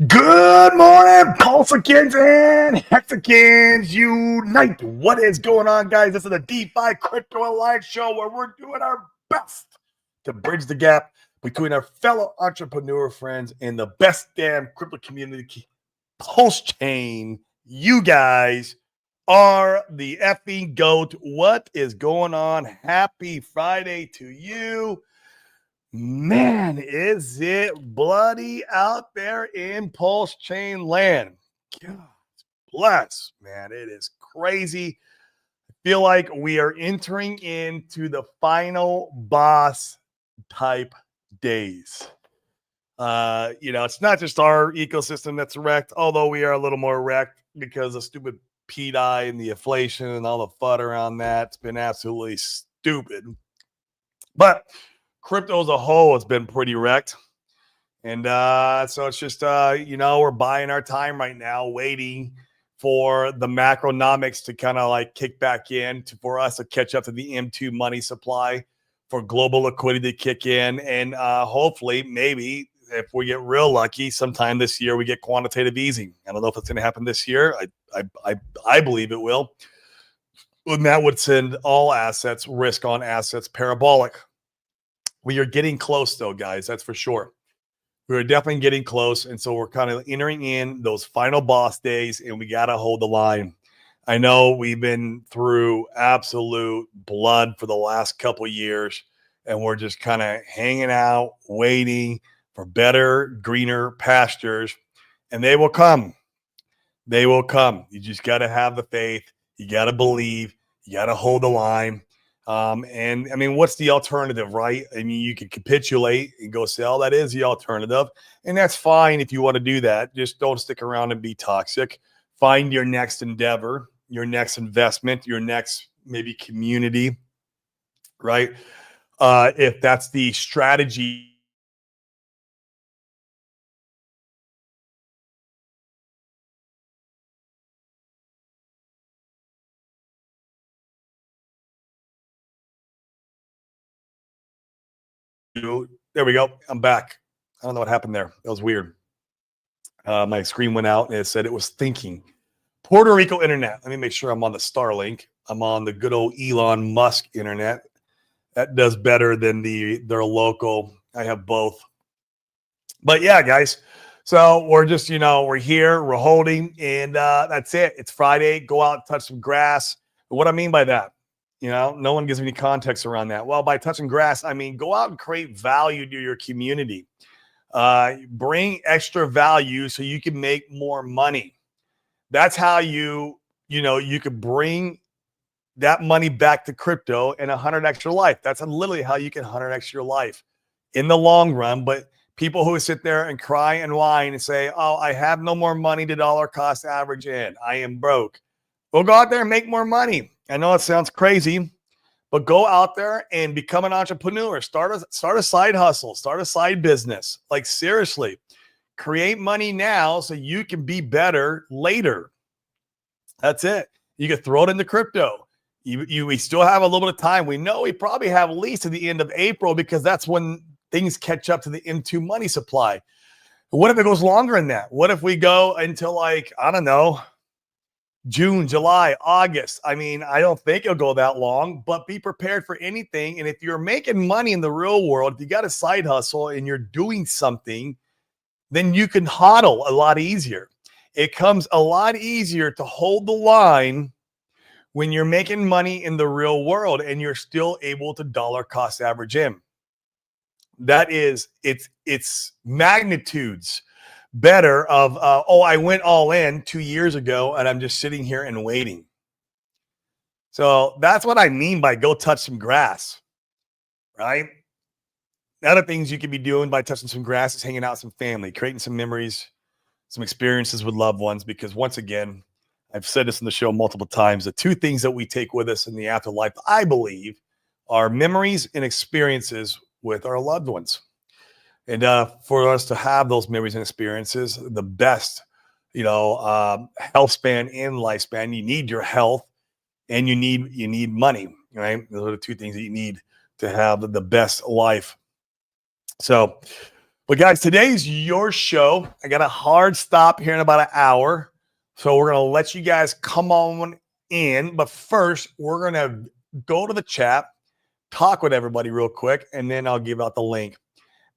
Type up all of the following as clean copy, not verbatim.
Good morning, Pulsicans and Hexicans unite. What is going on, guys? This is the DeFi Crypto Alliance show where we're doing our best to bridge the gap between our fellow entrepreneur friends and the best damn crypto community, Pulse Chain. You guys are the effing GOAT. What is going on? Happy Friday to you. Man, is it bloody out there in Pulse Chain land? God bless, man. It is crazy. I feel like we are entering into the final boss type days. It's not just our ecosystem that's wrecked, although we are a little more wrecked because of stupid PDI and the inflation and all the FUD around that. It's been absolutely stupid. But crypto as a whole has been pretty wrecked. And so it's just, we're buying our time right now, waiting for the macronomics to kind of like kick back in for us to catch up to the M2 money supply, for global liquidity to kick in. And hopefully, maybe if we get real lucky, sometime this year, we get quantitative easing. I don't know if it's going to happen this year. I believe it will. And that would send all assets, risk on assets, parabolic. We are getting close, though, guys. That's for sure. We're definitely getting close. And so we're kind of entering in those final boss days, and we got to hold the line. I know we've been through absolute blood for the last couple of years, and we're just kind of hanging out, waiting for better, greener pastures, and they will come. They will come. You just got to have the faith. You got to believe. You got to hold the line. And I mean, what's the alternative, right? I mean, you can capitulate and go sell. That is the alternative. And that's fine if you want to do that. Just don't stick around and be toxic. Find your next endeavor, your next investment, your next maybe community, right? If that's the strategy. There we go. I'm back. I don't know what happened there. That was weird. My screen went out and it said it was thinking. Puerto Rico internet. Let me make sure I'm on the Starlink. I'm on the good old Elon Musk internet. That does better than their local. I have both. But yeah, guys. So we're just, we're here, we're holding, and that's it. It's Friday. Go out and touch some grass. What I mean by that, no one gives me any context around that. Well, by touching grass, I mean go out and create value to your community. Bring extra value so you can make more money. That's how you could bring that money back to crypto and 100x your life. That's literally how you can 100x your life in the long run. But people who sit there and cry and whine and say, oh, I have no more money to dollar cost average in. I am broke. Well, go out there and make more money. I know it sounds crazy, but go out there and become an entrepreneur. Start a side hustle. Start a side business. Like seriously, create money now so you can be better later. That's it. You can throw it into crypto. We still have a little bit of time. We know we probably have at least to the end of April because that's when things catch up to the M2 money supply. But what if it goes longer than that? What if we go until I don't know, June, July, August? I mean, I don't think it'll go that long, but be prepared for anything. And if you're making money in the real world, if you got a side hustle and you're doing something, then you can hodl a lot easier. It comes a lot easier to hold the line when you're making money in the real world and you're still able to dollar cost average in. That is, it's magnitudes better of, I went all in 2 years ago and I'm just sitting here and waiting. So that's what I mean by go touch some grass, right? Other things you could be doing by touching some grass is hanging out with some family, creating some memories, some experiences with loved ones, because once again, I've said this in the show multiple times, the two things that we take with us in the afterlife, I believe, are memories and experiences with our loved ones. And for us to have those memories and experiences, the best, health span and lifespan, you need your health and you need money, right? Those are the two things that you need to have the best life. So But guys, today's your show. I got a hard stop here in about an hour. So we're going to let you guys come on in. But first, we're going to go to the chat, talk with everybody real quick, and then I'll give out the link.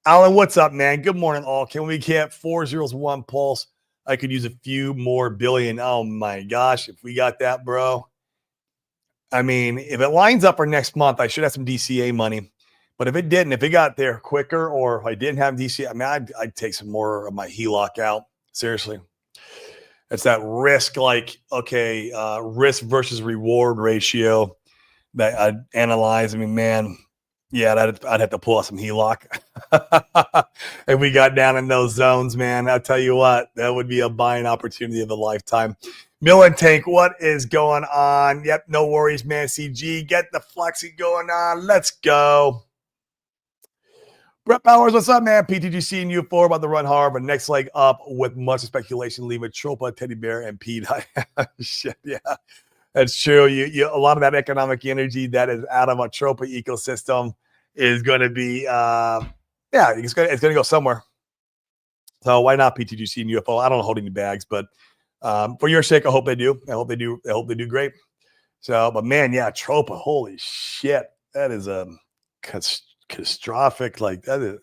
Alan, what's up, man? Good morning, all. Can we get 401 Pulse? I could use a few more billion. Oh, my gosh. If we got that, bro. I mean, if it lines up for next month, I should have some DCA money. But if it didn't, if it got there quicker or if I didn't have DCA, I mean, I'd take some more of my HELOC out. Seriously. It's that risk, risk versus reward ratio that I'd analyze. I mean, man, yeah, I'd have to pull out some HELOC. If we got down in those zones, man, I'll tell you what, that would be a buying opportunity of a lifetime. Mill and Tank, what is going on? Yep, no worries, man. CG, get the flexing going on. Let's go. Brett Powers, what's up, man? PTGC and U4 about to run hard, but next leg up with much speculation, leave with Tropa, Teddy Bear, and Pete. Shit, yeah, that's true. You a lot of that economic energy that is out of a Tropa ecosystem is going to be, it's going to go somewhere. So why not PTGC and UFO? I don't hold any bags, but for your sake, I hope they do. I hope they do great. So, but man, yeah, Tropa, holy shit, that is a catastrophic, like that is.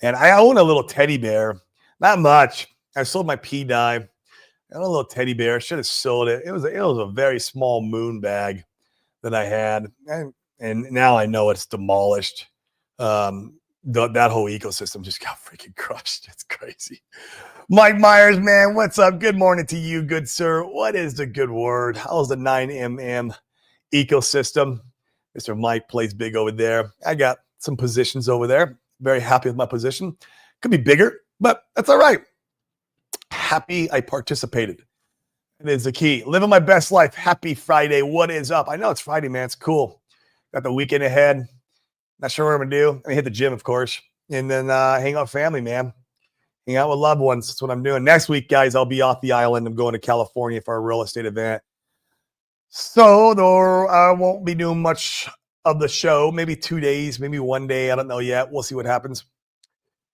And I own a little teddy bear, not much. I sold my P dye. I own a little teddy bear. Should have sold it. It was a very small moon bag that I had, and now I know it's demolished. That whole ecosystem just got freaking crushed. It's crazy. Mike Myers, man, what's up? Good morning to you, good sir. What is the good word? How's the 9mm ecosystem? Mr. Mike plays big over there. I got some positions over there. Very happy with my position. Could be bigger, but that's all right. Happy I participated. It is the key. Living my best life. Happy Friday. What is up? I know it's Friday, man. It's cool. Got the weekend ahead. Not sure what I'm going to do. I'm going to hit the gym, of course, and then hang out with family, man. Hang out with loved ones. That's what I'm doing. Next week, guys, I'll be off the island. I'm going to California for a real estate event. So though I won't be doing much of the show. Maybe 2 days, maybe 1 day. I don't know yet. We'll see what happens.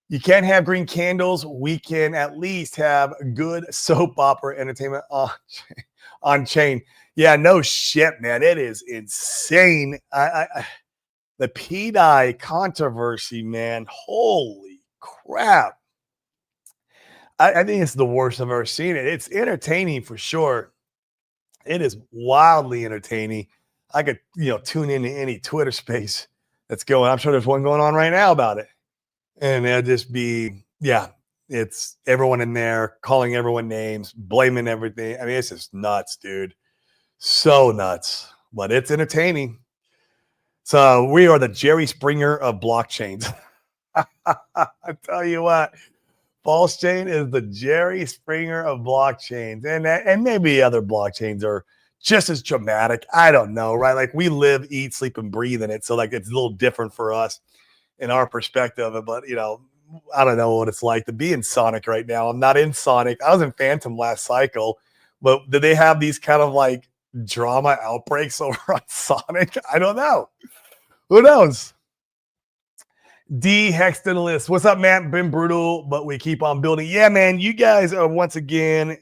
You can't have green candles. We can at least have good soap opera entertainment on chain. Yeah, no shit, man. It is insane. The P-Dye controversy, man. Holy crap. I think it's the worst I've ever seen it. It's entertaining for sure. It is wildly entertaining. I could, tune into any Twitter space that's going. I'm sure there's one going on right now about it. And it'll just be, it's everyone in there calling everyone names, blaming everything. I mean, it's just nuts, dude. So nuts. But it's entertaining. So we are the Jerry Springer of blockchains. I tell you what. False chain is the Jerry Springer of blockchains, and maybe other blockchains are just as dramatic. I don't know, right? Like we live, eat, sleep, and breathe in it, so like it's a little different for us in our perspective of it. But I don't know what it's like to be in Sonic right now. I'm not in Sonic. I was in Phantom last cycle, but do they have these kind of like drama outbreaks over on Sonic? I don't know. Who knows? D Hexton List. What's up, man? Been brutal, but we keep on building. Yeah, man. You guys are once again,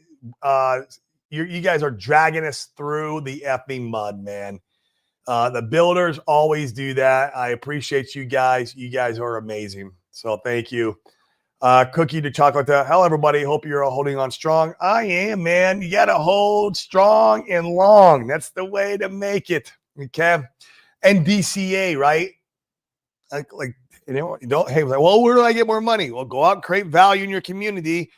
you guys are dragging us through the effing mud, man. The builders always do that. I appreciate you guys. You guys are amazing. So thank you. Cookie to chocolate. Hello, everybody. Hope you're all holding on strong. I am, man. You got to hold strong and long. That's the way to make it. Okay. And DCA, right? Like, hey, well, where do I get more money? Well, go out and create value in your community.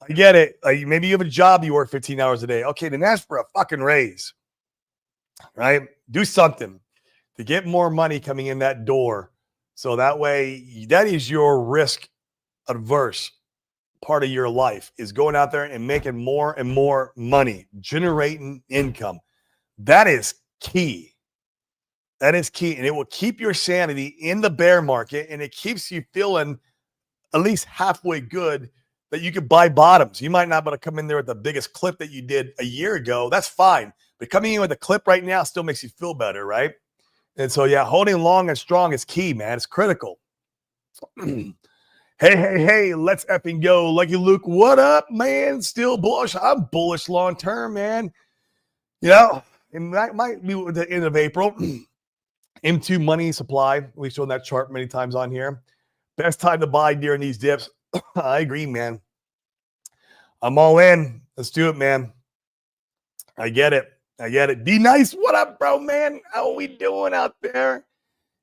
I get it. Like maybe you have a job you work 15 hours a day. Okay, then ask for a fucking raise, right? Do something to get more money coming in that door. So that way, that is your risk adverse part of your life is going out there and making more and more money, generating income. That is key. That is key, and it will keep your sanity in the bear market, and it keeps you feeling at least halfway good that you could buy bottoms. You might not be able to come in there with the biggest clip that you did a year ago. That's fine, but coming in with a clip right now still makes you feel better, right? And so, yeah, holding long and strong is key, man. It's critical. Hey, let's effing go. Lucky Luke, what up, man? Still bullish. I'm bullish long term, man. You know, it might be the end of April. M2 money supply. We've shown that chart many times on here. Best time to buy during these dips. I agree, man. I'm all in. Let's do it, man. I get it. D Nice, what up, bro, man? How are we doing out there?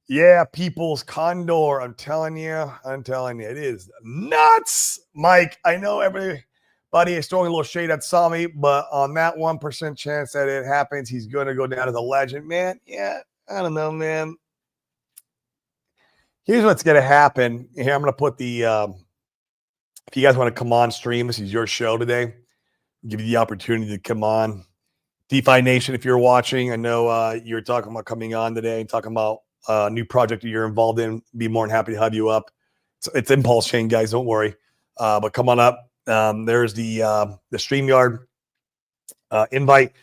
Yeah, people's condor. I'm telling you, it is nuts. Mike, I know everybody is throwing a little shade at Sami, but on that 1% chance that it happens, he's going to go down as a legend, man. Yeah, I don't know, man. Here's what's going to happen. Here, I'm going to put the, if you guys want to come on stream, this is your show today. I'll give you the opportunity to come on. DeFi Nation, if you're watching, I know you're talking about coming on today and talking about a new project that you're involved in. Be more than happy to have you up. It's Impulse Chain, guys. Don't worry. But come on up. There's the StreamYard invite.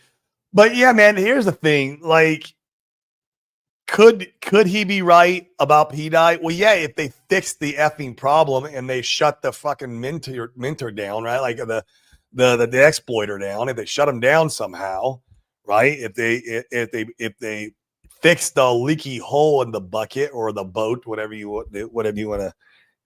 But yeah, man, here's the thing. Like, could he be right about PDI? Well, yeah, if they fix the effing problem and they shut the fucking minter down, right? Like the exploiter down. If they shut him down somehow, right? If they fix the leaky hole in the bucket or the boat, whatever you want to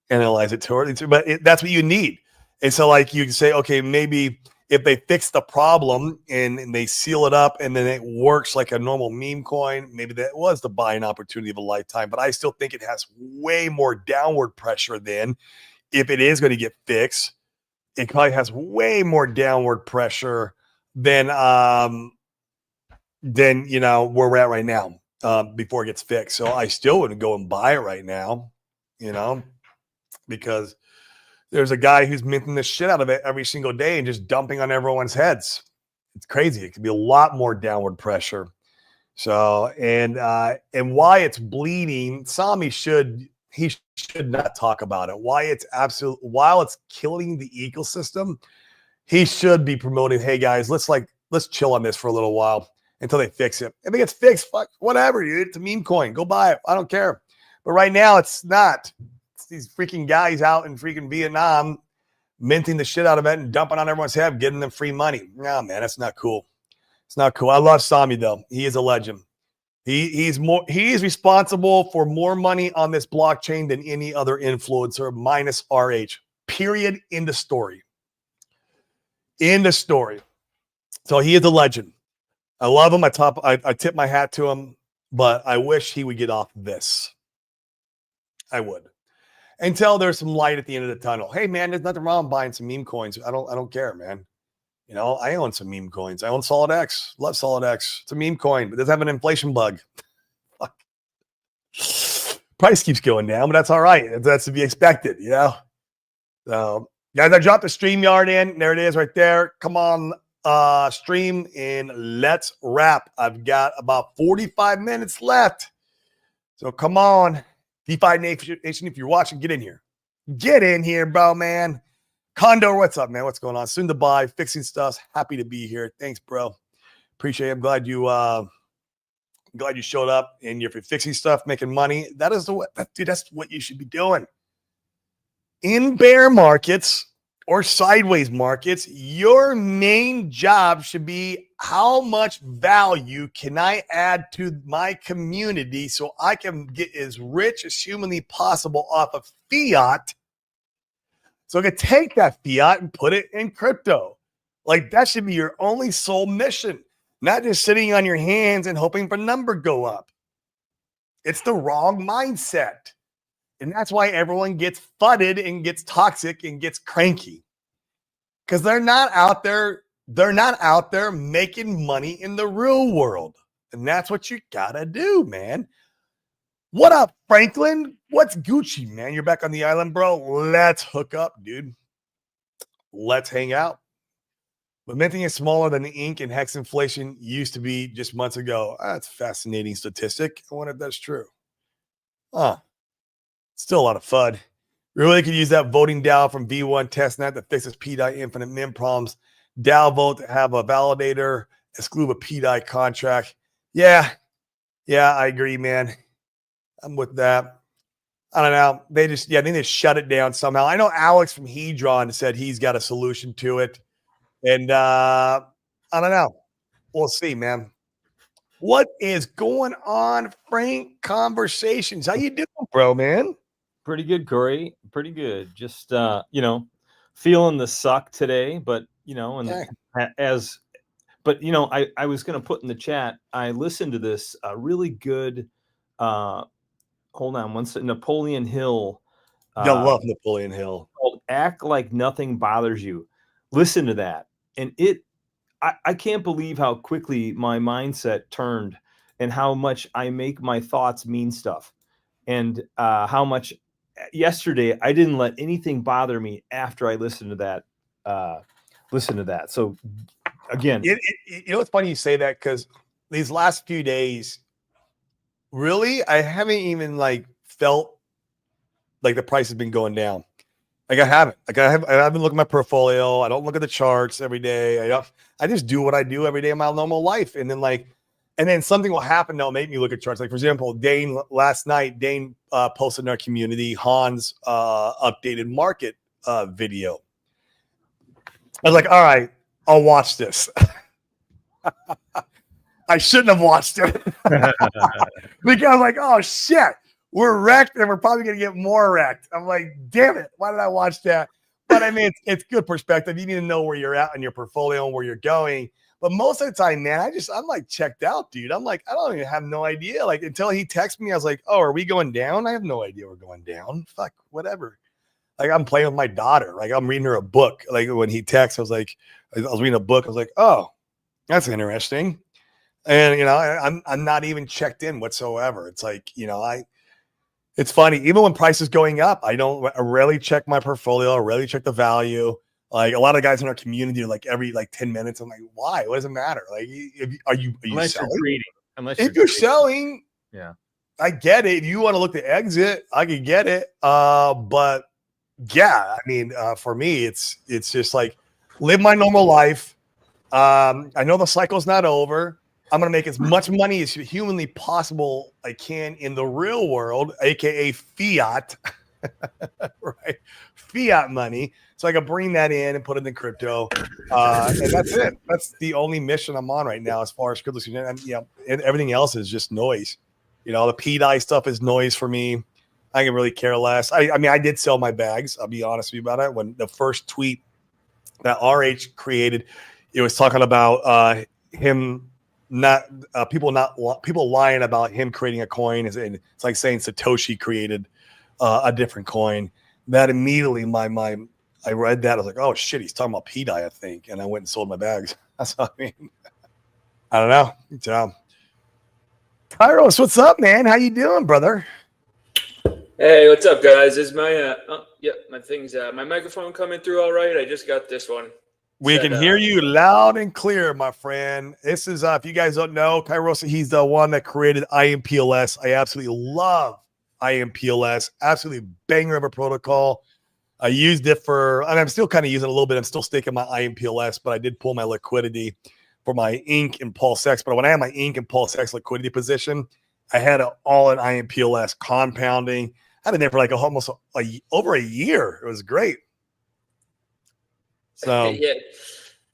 analyze it toward. But that's what you need. And so, like, you can say, okay, maybe if they fix the problem and they seal it up and then it works like a normal meme coin, maybe that was the buying opportunity of a lifetime. But I still think it has way more downward pressure than if it is going to get fixed. It probably has way more downward pressure than you know where we're at right now before it gets fixed. So I still wouldn't go and buy it right now, you know, because there's a guy who's minting the shit out of it every single day and just dumping on everyone's heads. It's crazy. It could be a lot more downward pressure. So and why it's bleeding, Sami should not talk about it. While it's killing the ecosystem, he should be promoting, hey guys, let's chill on this for a little while until they fix it. If it gets fixed, fuck, whatever, dude. It's a meme coin. Go buy it. I don't care. But right now it's not. It's these freaking guys out in freaking Vietnam minting the shit out of it and dumping on everyone's head, getting them free money. No, man, that's not cool. It's not cool. I love Sami though. He is a legend. He is responsible for more money on this blockchain than any other influencer minus RH. Period. In the story. So he is a legend. I love him. I tip my hat to him, but I wish he would get off this. I would. Until there's some light at the end of the tunnel. Hey man, there's nothing wrong buying some meme coins. I don't care, man. You know, I own some meme coins. I own Solid X. Love Solid X. It's a meme coin, but it doesn't have an inflation bug. Price keeps going down, but that's all right. That's to be expected, you know? So, guys, I dropped the StreamYard in. There it is right there. Come on, stream, and let's wrap. I've got about 45 minutes left. So come on. DeFi Nation, if you're watching, get in here. Get in here, bro, man. Condor, what's up, man? What's going on? Soon to buy, fixing stuff. Happy to be here. Thanks, bro. Appreciate it. I'm glad you showed up and you're fixing stuff, making money. That's what you should be doing. In bear markets or sideways markets, your main job should be how much value can I add to my community so I can get as rich as humanly possible off of fiat. So I can take that fiat and put it in crypto. Like that should be your only sole mission, not just sitting on your hands and hoping for number go up. It's the wrong mindset. And that's why everyone gets fudded and gets toxic and gets cranky. Because they're not out there making money in the real world. And that's what you gotta do, man. What up, Franklin? What's Gucci, man? You're back on the island, bro. Let's hook up, dude. Let's hang out. But minting is smaller than the ink and hex inflation used to be just months ago. That's a fascinating statistic. I wonder if that's true. Still a lot of FUD. We really could use that voting DAO from V1 testnet that fixes PDI infinite min problems. DAO vote to have a validator exclude a PDI contract. Yeah, I agree, man. I'm with that. I don't know. They just, I think they shut it down somehow. I know Alex from Hedron said he's got a solution to it. And I don't know. We'll see, man. What is going on, Frank Conversations? How you doing, bro, man? Pretty good, Corey. Pretty good. Just feeling the suck today, but I was going to put in the chat. I listened to this really good. Hold on, one second. Napoleon Hill. I love Napoleon Hill. Called "Act Like Nothing Bothers You." Listen to that, and I can't believe how quickly my mindset turned, and how much I make my thoughts mean stuff, and how much yesterday I didn't let anything bother me after I listened to that. So again, you know, it's funny you say that, because these last few days, really, I haven't even like felt like the price has been going down. Like I haven't. Like I haven't looked at my portfolio. I don't look at the charts every day. I just do what I do every day in my normal life. And then something will happen that'll make me look at charts. Like, for example, last night, Dane posted in our community Han's updated market video. I was like, all right, I'll watch this. I shouldn't have watched it. Because I was like, oh shit, we're wrecked and we're probably going to get more wrecked. I'm like, damn it, why did I watch that? But I mean, it's good perspective. You need to know where you're at in your portfolio and where you're going. But most of the time, man, I'm like checked out, dude. I'm like, I don't even have no idea. Like, until he texted me, I was like, oh, are we going down? I have no idea we're going down. Fuck, whatever. Like, I'm playing with my daughter. Like, I'm reading her a book. Like, when he texts, I was reading a book. I was like, oh, that's interesting. And, I'm not even checked in whatsoever. It's like, it's funny. Even when price is going up, I rarely check my portfolio. I rarely check the value. Like, a lot of guys in our community are like every 10 minutes. I'm like, why? What does it matter? Like, are you selling? If you're selling, yeah, I get it. If you want to look to exit, I can get it. But yeah, I mean, for me, it's just like live my normal life. I know the cycle's not over. I'm going to make as much money as humanly possible I can in the real world, aka fiat, right? Fiat money. So I can bring that in and put it in crypto. And that's it. That's the only mission I'm on right now as far as crypto. And everything else is just noise. The PDI stuff is noise for me. I can really care less. I mean, I did sell my bags. I'll be honest with you about it. When the first tweet that RH created, it was talking about him people lying about him creating a coin. And it's like saying Satoshi created a different coin. That immediately I read that. I was like, oh shit, he's talking about PDI, I think. And I went and sold my bags. That's what I mean. I don't know. So, Kairos, what's up, man? How you doing, brother? Hey, what's up, guys? Is my my thing's my microphone coming through all right? I just got this one. We can hear you loud and clear, my friend. This is if you guys don't know, Kairos, he's the one that created IMPLS. I absolutely love IMPLS. Absolutely banger of a protocol. I used it and I'm still kind of using it a little bit. I'm still staking my IMPLS, but I did pull my liquidity for my Inc and PulseX. But when I had my Inc and PulseX liquidity position, I had it all in IMPLS compounding. I've been there for almost over a year. It was great. So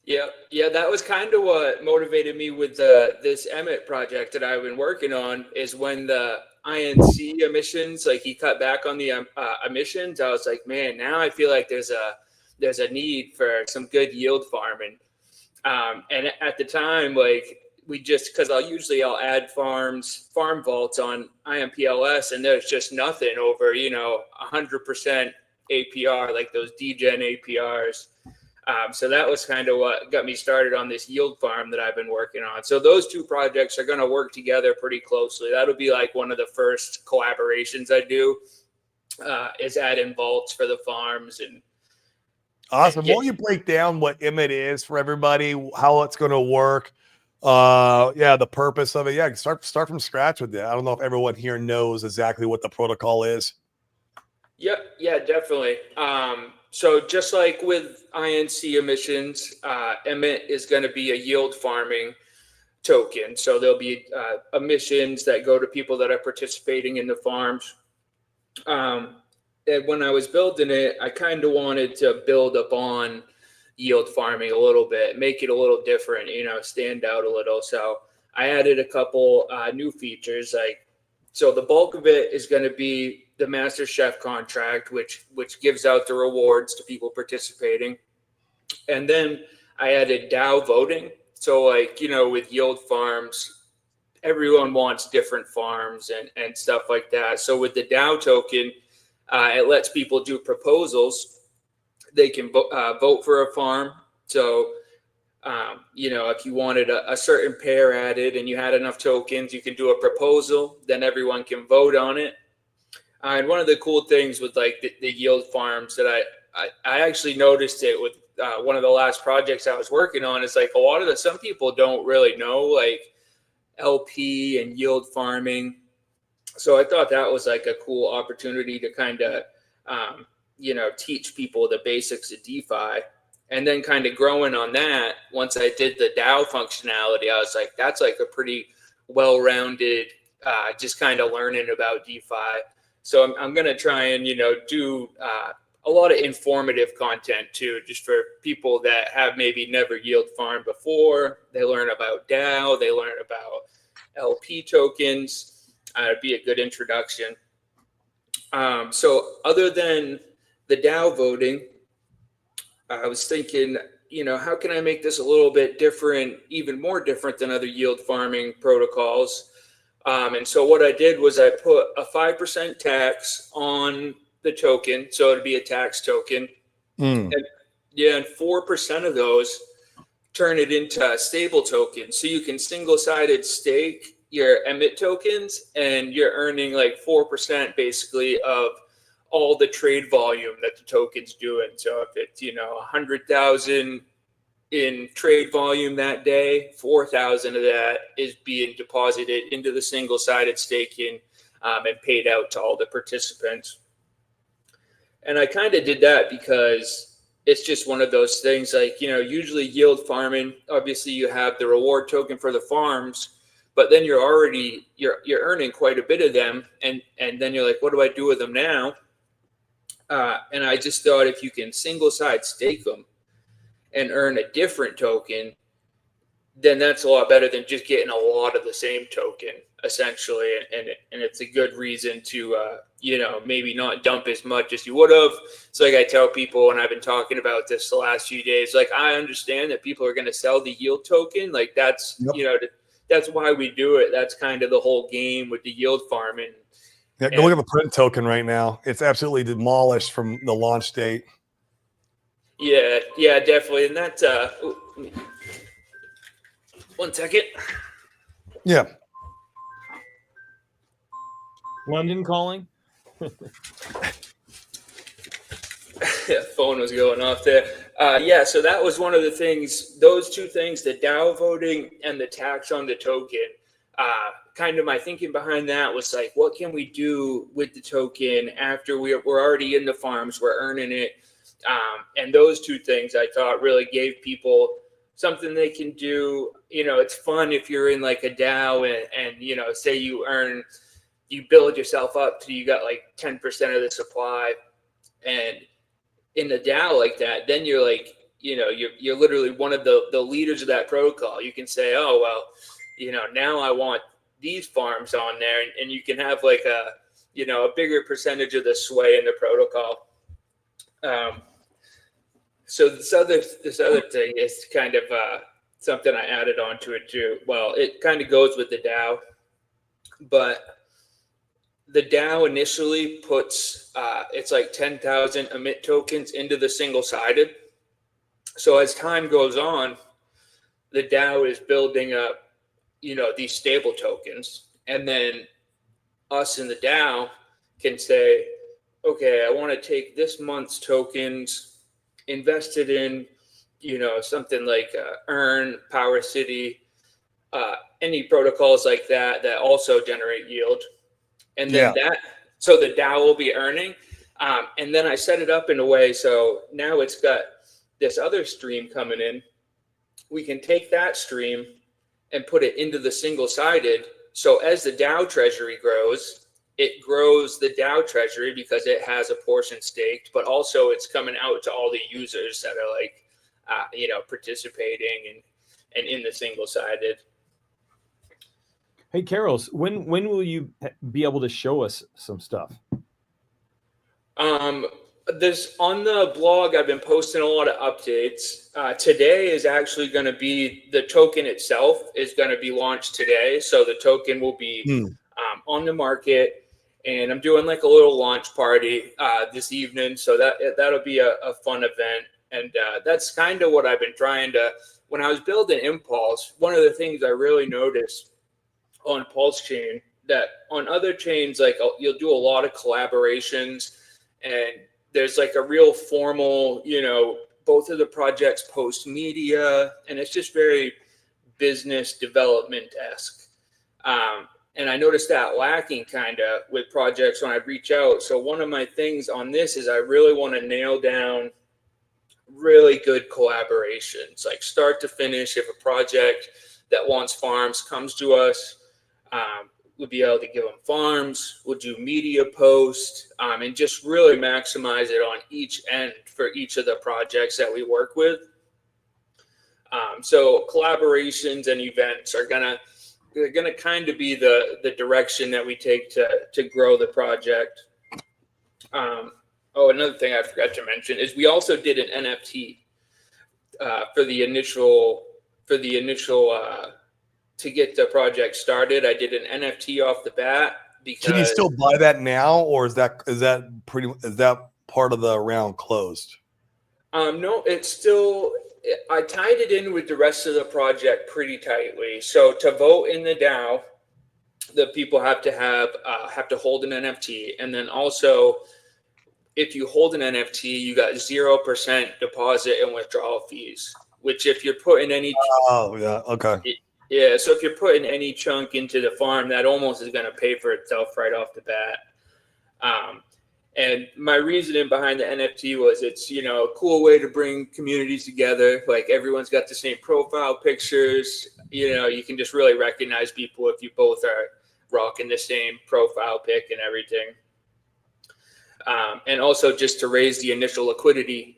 yeah. That was kind of what motivated me with this Emmett project that I've been working on. Is when the INC emissions, he cut back on the emissions. I was like, man, now I feel like there's a need for some good yield farming. And at the time, because I'll add farm vaults on IMPLS, and there's just nothing over 100% APR, like those degen APRs. So that was kind of what got me started on this yield farm that I've been working on. So those two projects are going to work together pretty closely. That'll be one of the first collaborations I do, is add in vaults for the farms. And awesome. Won't you break down what Emmett is for everybody, how it's going to work? The purpose of it. Yeah, start from scratch with it. I don't know if everyone here knows exactly what the protocol is. Yep. Yeah, definitely. So just like with INC emissions, Emmett is going to be a yield farming token. So there'll be emissions that go to people that are participating in the farms. And when I was building it, I kind of wanted to build upon yield farming a little bit, make it a little different, stand out a little. So I added a couple new features. So the bulk of it is going to be the Master Chef contract, which gives out the rewards to people participating. And then I added DAO voting. So with yield farms, everyone wants different farms and stuff like that. So with the DAO token, it lets people do proposals. They can vote for a farm. So, if you wanted a certain pair added and you had enough tokens, you can do a proposal. Then everyone can vote on it. And one of the cool things with the yield farms that I actually noticed it with one of the last projects I was working on is some people don't really know LP and yield farming. So I thought that was a cool opportunity to kind of, teach people the basics of DeFi. And then kind of growing on that, once I did the DAO functionality, I was like, that's a pretty well-rounded, just kind of learning about DeFi. So I'm going to try and, do a lot of informative content too, just for people that have maybe never yield farmed before. They learn about DAO, they learn about LP tokens. It'd be a good introduction. So other than the DAO voting, I was thinking, how can I make this a little bit different, even more different than other yield farming protocols? And so what I did was I put a 5% tax on the token. So it'd be a tax token. And 4% of those turn it into stable tokens. So you can single-sided stake your emit tokens and you're earning 4% basically of all the trade volume that the token's doing. So if it's, 100,000 in trade volume that day, 4,000 of that is being deposited into the single-sided staking and paid out to all the participants. And I kind of did that because it's just one of those things usually yield farming, obviously you have the reward token for the farms, but then you're earning quite a bit of them. And then you're like, what do I do with them now? And I just thought if you can single side stake them and earn a different token, then that's a lot better than just getting a lot of the same token, essentially. And it's a good reason to, maybe not dump as much as you would have. So I tell people, and I've been talking about this the last few days, I understand that people are going to sell the yield token. That's, that's why we do it. That's kind of the whole game with the yield farming. Yeah, go look at the print token right now. It's absolutely demolished from the launch date. Yeah, definitely. And that's one second. Yeah. London calling. Phone was going off there. So that was one of the things, those two things, the DAO voting and the tax on the token. Kind of my thinking behind that was what can we do with the token after we're already in the farms, we're earning it. And those two things I thought really gave people something they can do. It's fun if you're in a DAO and say you build yourself up till you got 10% of the supply. And in a DAO like that, then you're you're literally one of the leaders of that protocol. You can say, oh, well, now I want these farms on there, and you can have a bigger percentage of the sway in the protocol. So this other thing is kind of something I added onto it too. Well, it kind of goes with the DAO, but the DAO initially puts it's 10,000 emit tokens into the single-sided. So as time goes on, the DAO is building up these stable tokens, and then us in the DAO can say, okay, I want to take this month's tokens, invested in, something like Earn, Power City, any protocols like that also generate yield, and then so the DAO will be earning, and then I set it up in a way so now it's got this other stream coming in. We can take that stream and put it into the single-sided. So as the DAO treasury grows, it grows the DAO treasury because it has a portion staked, but also it's coming out to all the users that are like, participating and in the single sided. Hey, Carols, when will you be able to show us some stuff? This on the blog, I've been posting a lot of updates. Today is actually going to be, the token itself is going to be launched today. So the token will be on the market, and I'm doing like a little launch party this evening. So that'll be a fun event. And that's kind of what I've been trying to, when I was building Impulse, one of the things I really noticed on Pulse Chain that on other chains, like you'll do a lot of collaborations, and there's like a real formal, both of the projects post media, and it's just very business development-esque. And I noticed that lacking kind of with projects when I reach out. So one of my things on this is I really want to nail down really good collaborations, like start to finish. If a project that wants farms comes to us, we'll be able to give them farms, we'll do media posts, and just really maximize it on each end for each of the projects that we work with. So collaborations and events are gonna kind of be the direction that we take to grow the project. Another thing I forgot to mention is we also did an NFT for the initial to get the project started. I did an NFT off the bat. Because can you still buy that now, or is that part of the round closed? No, it's still. I tied it in with the rest of the project pretty tightly. So to vote in the DAO, the people have to hold an NFT, and then also, if you hold an NFT, you got 0% deposit and withdrawal fees. Which, if you're putting any, oh yeah, okay. Yeah, so if you're putting any chunk into the farm, that almost is going to pay for itself right off the bat. And my reasoning behind the NFT was it's, a cool way to bring communities together. Like everyone's got the same profile pictures. You can just really recognize people if you both are rocking the same profile pic and everything. And also just to raise the initial liquidity.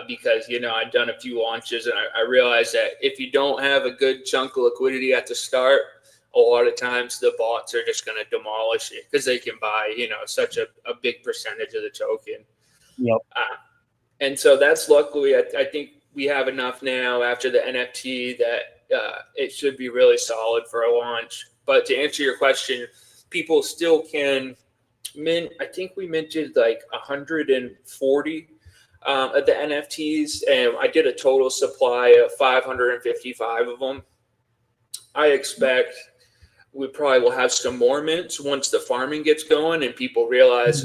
Because, I've done a few launches and I realized that if you don't have a good chunk of liquidity at the start, a lot of times the bots are just going to demolish it because they can buy, such a big percentage of the token. Yep. And so that's luckily, I think we have enough now after the NFT that it should be really solid for a launch. But to answer your question, people still can mint. I think we minted like 140 of the NFTs, and I did a total supply of 555 of them. I expect we probably will have some more mints once the farming gets going and people realize,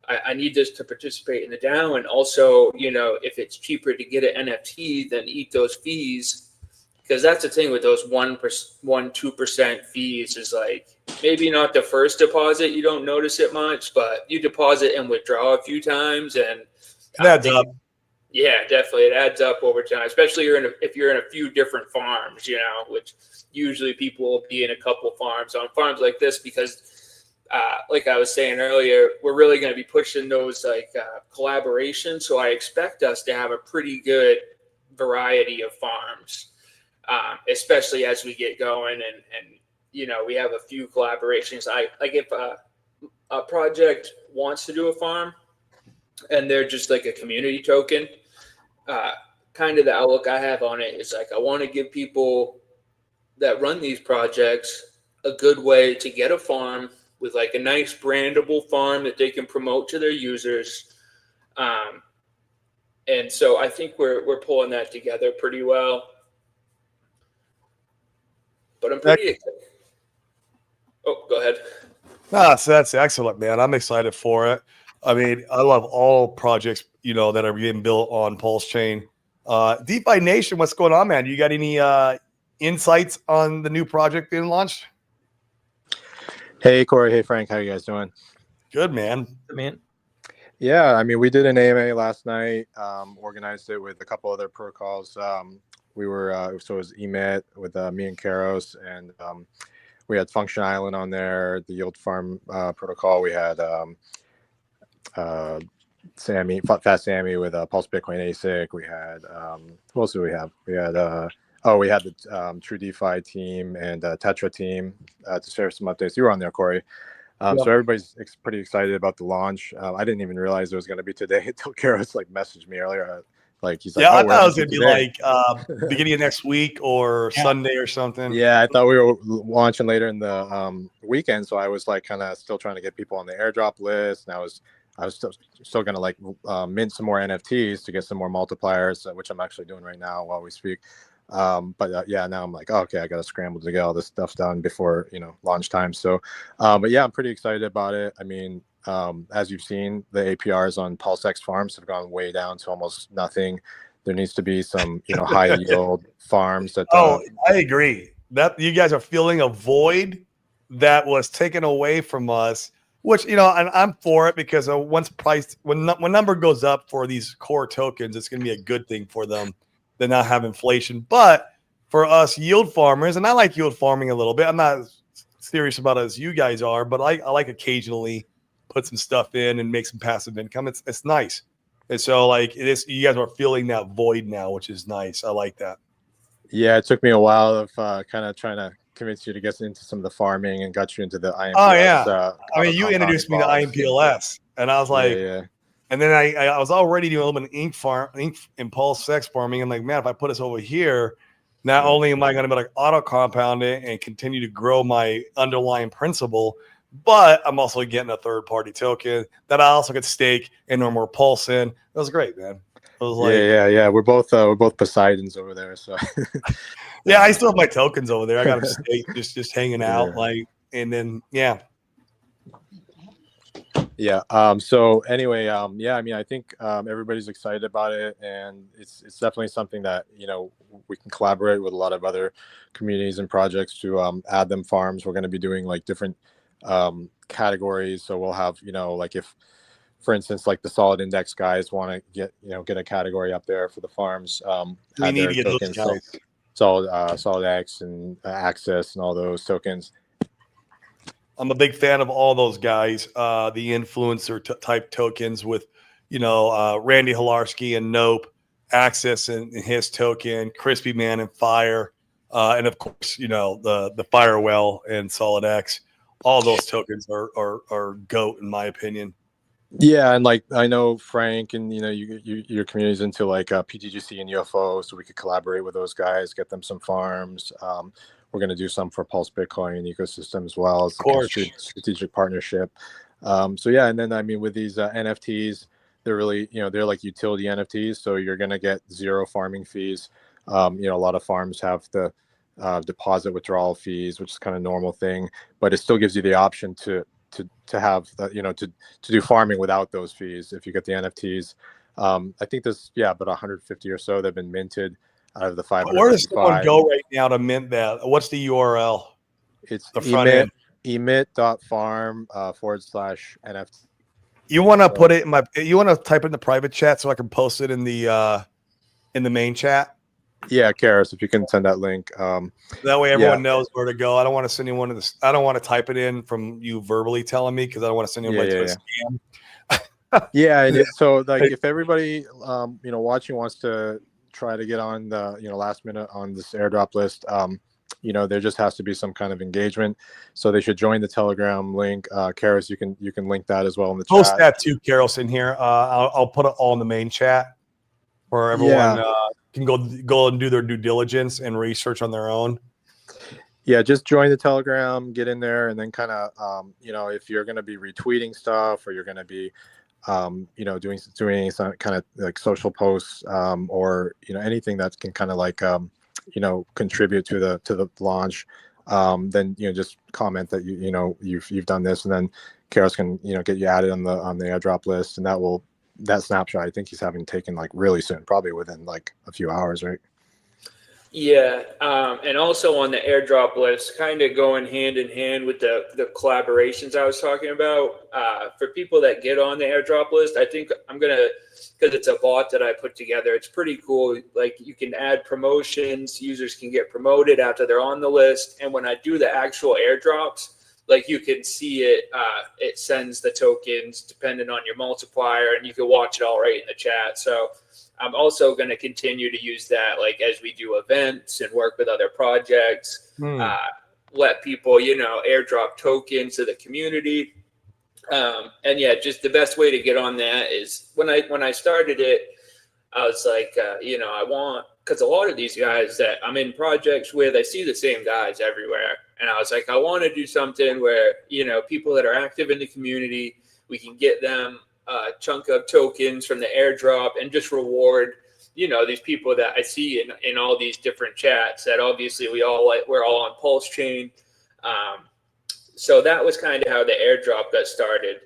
I need this to participate in the DAO. And also, if it's cheaper to get an NFT than eat those fees, because that's the thing with those 2% fees is like, maybe not the first deposit, you don't notice it much, but you deposit and withdraw a few times and it adds up. Yeah, definitely. It adds up over time, especially if you're in a few different farms, which usually people will be in a couple farms on farms like this because, like I was saying earlier, we're really going to be pushing those collaborations. So I expect us to have a pretty good variety of farms, especially as we get going and we have a few collaborations. Like if a project wants to do a farm, and they're just like a community token. Kind of the outlook I have on it is like I want to give people that run these projects a good way to get a farm with like a nice brandable farm that they can promote to their users. And so I think we're pulling that together pretty well. But I'm pretty excited. Oh, go ahead. So that's excellent, man. I'm excited for it. I mean, I love all projects, that are being built on Pulse Chain. DeFi Nation, what's going on, man? You got any insights on the new project being launched? Hey, Corey. Hey, Frank. How you guys doing? Good, man. Good, man. Yeah, I mean, we did an AMA last night, organized it with a couple other protocols. We were, so it was EMET with me and Karos, and we had Function Island on there, the Yield Farm protocol. We had Fast Sammy with Pulse Bitcoin ASIC. We had who else do we have? We had we had the True DeFi team and Tetra team to share some updates. You were on there, Corey. So everybody's pretty excited about the launch. I didn't even realize it was going to be today until Karos like messaged me earlier. Like he's like, I thought it was going to be like beginning of next week or Sunday or something. Yeah, I thought we were launching later in the weekend, so I was like kind of still trying to get people on the airdrop list, and I was still going to like mint some more NFTs to get some more multipliers, which I'm actually doing right now while we speak. But now I'm like, okay, I got to scramble to get all this stuff done before launch time. So, but yeah, I'm pretty excited about it. I mean, as you've seen, the APRs on PulseX farms have gone way down to almost nothing. There needs to be some high yield farms that. I agree that you guys are feeling a void that was taken away from us. Which and I'm for it because when number goes up for these core tokens, it's going to be a good thing for them. They not have inflation, but for us yield farmers, and I like yield farming a little bit. I'm not as serious about it as you guys are, but I like occasionally put some stuff in and make some passive income. It's nice, and so like it is. You guys are feeling that void now, which is nice. I like that. Yeah, it took me a while of kind of trying to convince you to get into some of the farming and got you into the IMPLS. Oh yeah, I mean you introduced me to IMPLS, and I was like, yeah. And then I was already doing a little bit of ink and PulseX farming. I'm like, man, if I put this over here, not only am I going to be like auto compound it and continue to grow my underlying principal, but I'm also getting a third party token that I also get stake and no more pulse in. It was great, man. It was like, yeah. We're both Poseidons over there. So yeah, I still have my tokens over there. I got them staked, just hanging out, and then Yeah. So anyway, I mean, I think everybody's excited about it, and it's definitely something that we can collaborate with a lot of other communities and projects to add them farms. We're going to be doing like different categories. So we'll have like if, for instance, like the solid index guys want to get a category up there for the farms. We need to get those guys. Solid X and Access and all those tokens. I'm a big fan of all those guys, the influencer type tokens with, Randy Hilarski and Nope, Access and his token, Crispy Man and Fire, and of course, the Firewell and Solid X. All those tokens are GOAT in my opinion. Yeah, and like I know Frank and your community's into like PTGC and UFO, so we could collaborate with those guys, get them some farms. We're going to do some for Pulse Bitcoin ecosystem as well as a strategic partnership. So yeah, and then I mean with these NFTs, they're really they're like utility NFTs, so you're going to get zero farming fees. A lot of farms have the deposit withdrawal fees, which is kind of normal thing, but it still gives you the option to have to do farming without those fees if you get the NFTs. I think there's about 150 or so that have been minted out of the 500. Where does someone go right now to mint that? What's the URL? It's the front end. emit.farm/NFT. You want to put it you want to type it in the private chat so I can post it in the main chat? Yeah, Karis, if you can send that link. That way everyone knows where to go. I don't want to send anyone to this. I don't want to type it in from you verbally telling me because I don't want to send anybody to a scam. Yeah, and so like if everybody watching wants to try to get on the last minute on this airdrop list, there just has to be some kind of engagement. So they should join the Telegram link. Karis, you can link that as well in the chat. Post that too, Karis, in here. I'll put it all in the main chat where everyone can go and do their due diligence and research on their own. Yeah, just join the Telegram, get in there, and then kind of if you're going to be retweeting stuff or you're going to be doing some kind of like social posts or anything that can kind of like contribute to the launch, then just comment that you've done this, and then Karis can get you added on the airdrop list, and that snapshot I think he's having taken like really soon, probably within like a few hours, right? Yeah, and also on the airdrop list, kind of going hand in hand with the collaborations I was talking about. For people that get on the airdrop list, I think I'm gonna, because it's a bot that I put together. It's pretty cool. Like you can add promotions, users can get promoted after they're on the list, and when I do the actual airdrops, like you can see it. It sends the tokens depending on your multiplier, and you can watch it all right in the chat. So I'm also going to continue to use that, like as we do events and work with other projects, let people, airdrop tokens to the community. And yeah, just the best way to get on that is when I started it, I was like, I want, because a lot of these guys that I'm in projects with, I see the same guys everywhere. And I was like, I want to do something where, people that are active in the community, we can get them a chunk of tokens from the airdrop and just reward, these people that I see in all these different chats that obviously we're all on Pulse Chain. So that was kind of how the airdrop got started.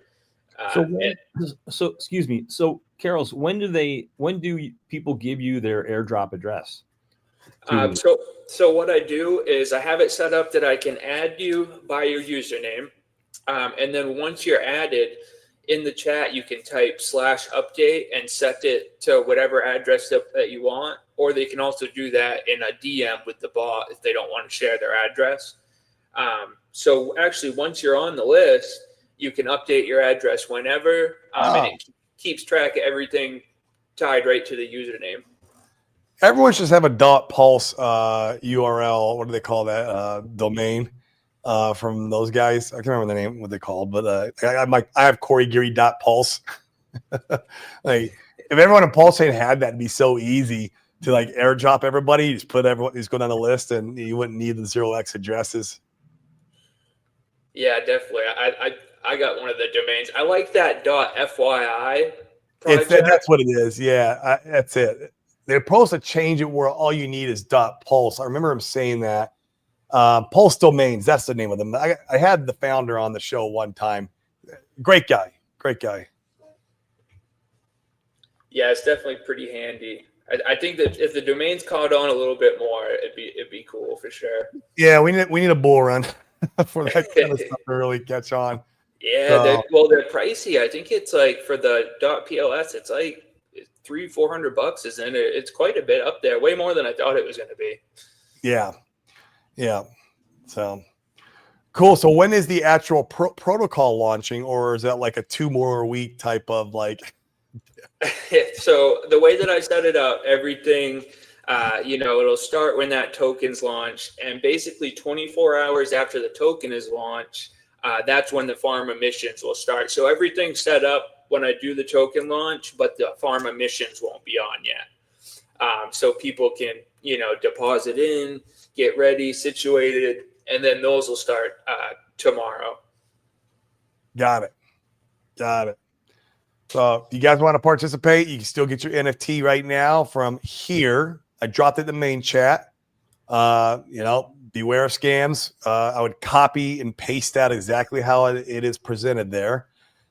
So excuse me. So Carols, when do people give you their airdrop address? So what I do is I have it set up that I can add you by your username. And then once you're added in the chat, you can type /update and set it to whatever address that you want. Or they can also do that in a DM with the bot if they don't want to share their address. So actually, once you're on the list, you can update your address whenever, and it keeps track of everything tied right to the username. Everyone should have a .pulse URL. What do they call that domain from those guys? I can't remember the name, what they called, but I have Corey Geary .pulse. Like if everyone in Pulse Chain had that, it'd be so easy to like airdrop everybody. You just put everyone, just go down the list, and you wouldn't need the 0x addresses. Yeah, definitely. I got one of the domains. I like that .fyi project. That's what it is. Yeah, that's it. They're supposed to change it where all you need is .pulse. I remember him saying that. Pulse Domains, that's the name of them. I had the founder on the show one time. Great guy. Yeah, it's definitely pretty handy. I think that if the domains caught on a little bit more, it'd be cool for sure. Yeah, we need a bull run for that kind of stuff to really catch on. Yeah, they're pricey. I think it's like for the .pls, it's like $300-400, isn't it? It's quite a bit up there, way more than I thought it was going to be. Yeah. So cool. So when is the actual protocol launching, or is that like a 2 more week type of like? So the way that I set it up, everything, it'll start when that token's launched, and basically 24 hours after the token is launched, that's when the farm emissions will start. So everything's set up when I do the token launch, but the farm emissions won't be on yet. So people can, deposit in, get ready, situated, and then those will start tomorrow. Got it. So if you guys want to participate, you can still get your NFT right now from here. I dropped it in the main chat. Beware of scams. I would copy and paste that exactly how it is presented there.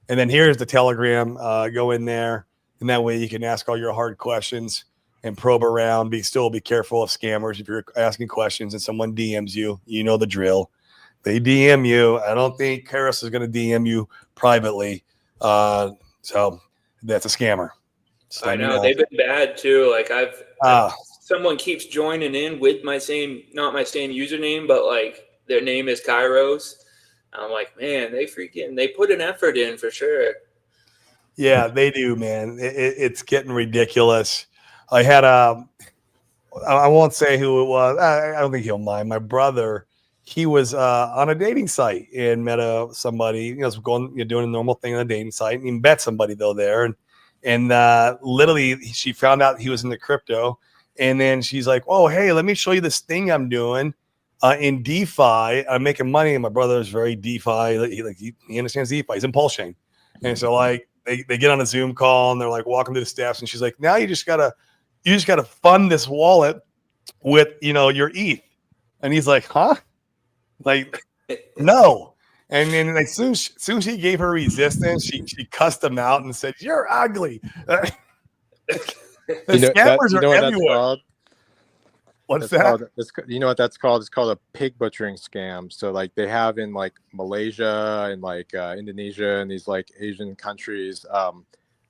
And then here's the Telegram. Go in there, and that way you can ask all your hard questions and probe around. Be careful of scammers. If you're asking questions and someone DMs you, you know the drill. They DM you. I don't think Karis is going to DM you privately. So that's a scammer. So, I know they've been bad too. Like someone keeps joining in with not my same username, but like their name is Kairos. I'm like, man, they put an effort in for sure. Yeah, they do, man. It's getting ridiculous. I had I won't say who it was. I don't think he'll mind. My brother, he was on a dating site and met somebody, doing a normal thing on a dating site, and he met somebody though there, and literally she found out he was into crypto, and then she's like, "Oh, hey, let me show you this thing I'm doing in DeFi. I'm making money." And my brother is very DeFi. He understands DeFi. He's in Pulse Chain, and so like they get on a Zoom call and they're like walking through the steps, and she's like, "Now you just gotta fund this wallet with your ETH," and he's like, "Huh?" Like, no. And then as soon as he gave her resistance, she cussed him out and said, "You're ugly." The scammers are everywhere. What's That's that? called, you know what that's called? It's called a pig butchering scam. So like they have in like Malaysia and like Indonesia and these like Asian countries,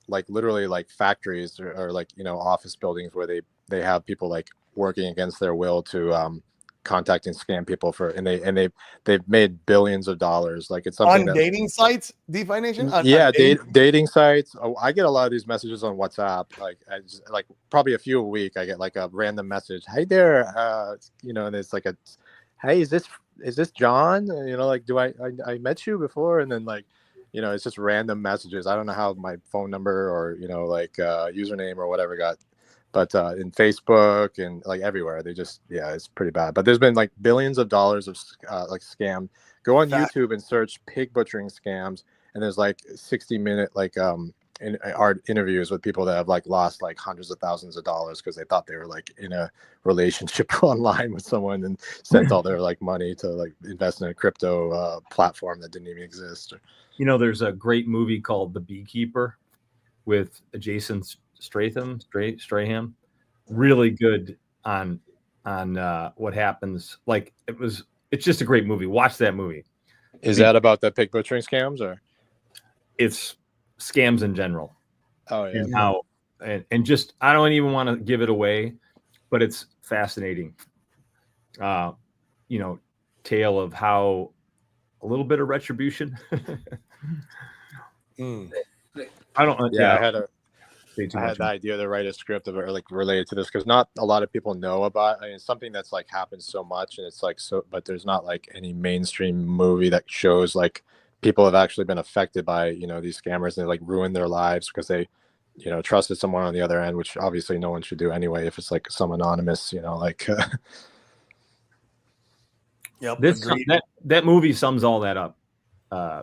like literally like factories or like, you know, office buildings where they have people like working against their will to contact and scam people for, and they've made billions of dollars. Like it's something On that, dating sites, DeFi Nation? yeah, dating? dating sites. Oh, I get a lot of these messages on WhatsApp. Like I just, like probably a few a week. I get like a random message. Hey there, you know, and it's like a, hey, is this John? You know, like, do I met you before? And then like, you know, it's just random messages. I don't know how my phone number or, you know, like username or whatever got, but in Facebook and like everywhere, they just, yeah, it's pretty bad. But there's been like billions of dollars of like scam. Go on YouTube and search pig butchering scams, and there's like 60-minute like art interviews with people that have like lost like hundreds of thousands of dollars because they thought they were like in a relationship online with someone and sent all their like money to like invest in a crypto platform that didn't even exist. You know, there's a great movie called The Beekeeper with Jason Stratham. Really good on what happens. Like it's just a great movie. Watch that movie. Is that about the pig butchering scams or? It's scams in general. Oh yeah. And how and just I don't even want to give it away, but it's fascinating. You know, tale of how a little bit of retribution. I don't. Yeah, I I had the idea to write a script of it, like related to this, because not a lot of people know about. I mean, it's something that's like happens so much, and it's like so. But there's not like any mainstream movie that shows like people have actually been affected by, you know, these scammers and they like ruined their lives because they, you know, trusted someone on the other end, which obviously no one should do anyway if it's like some anonymous, you know, like. Yep. That movie sums all that up. I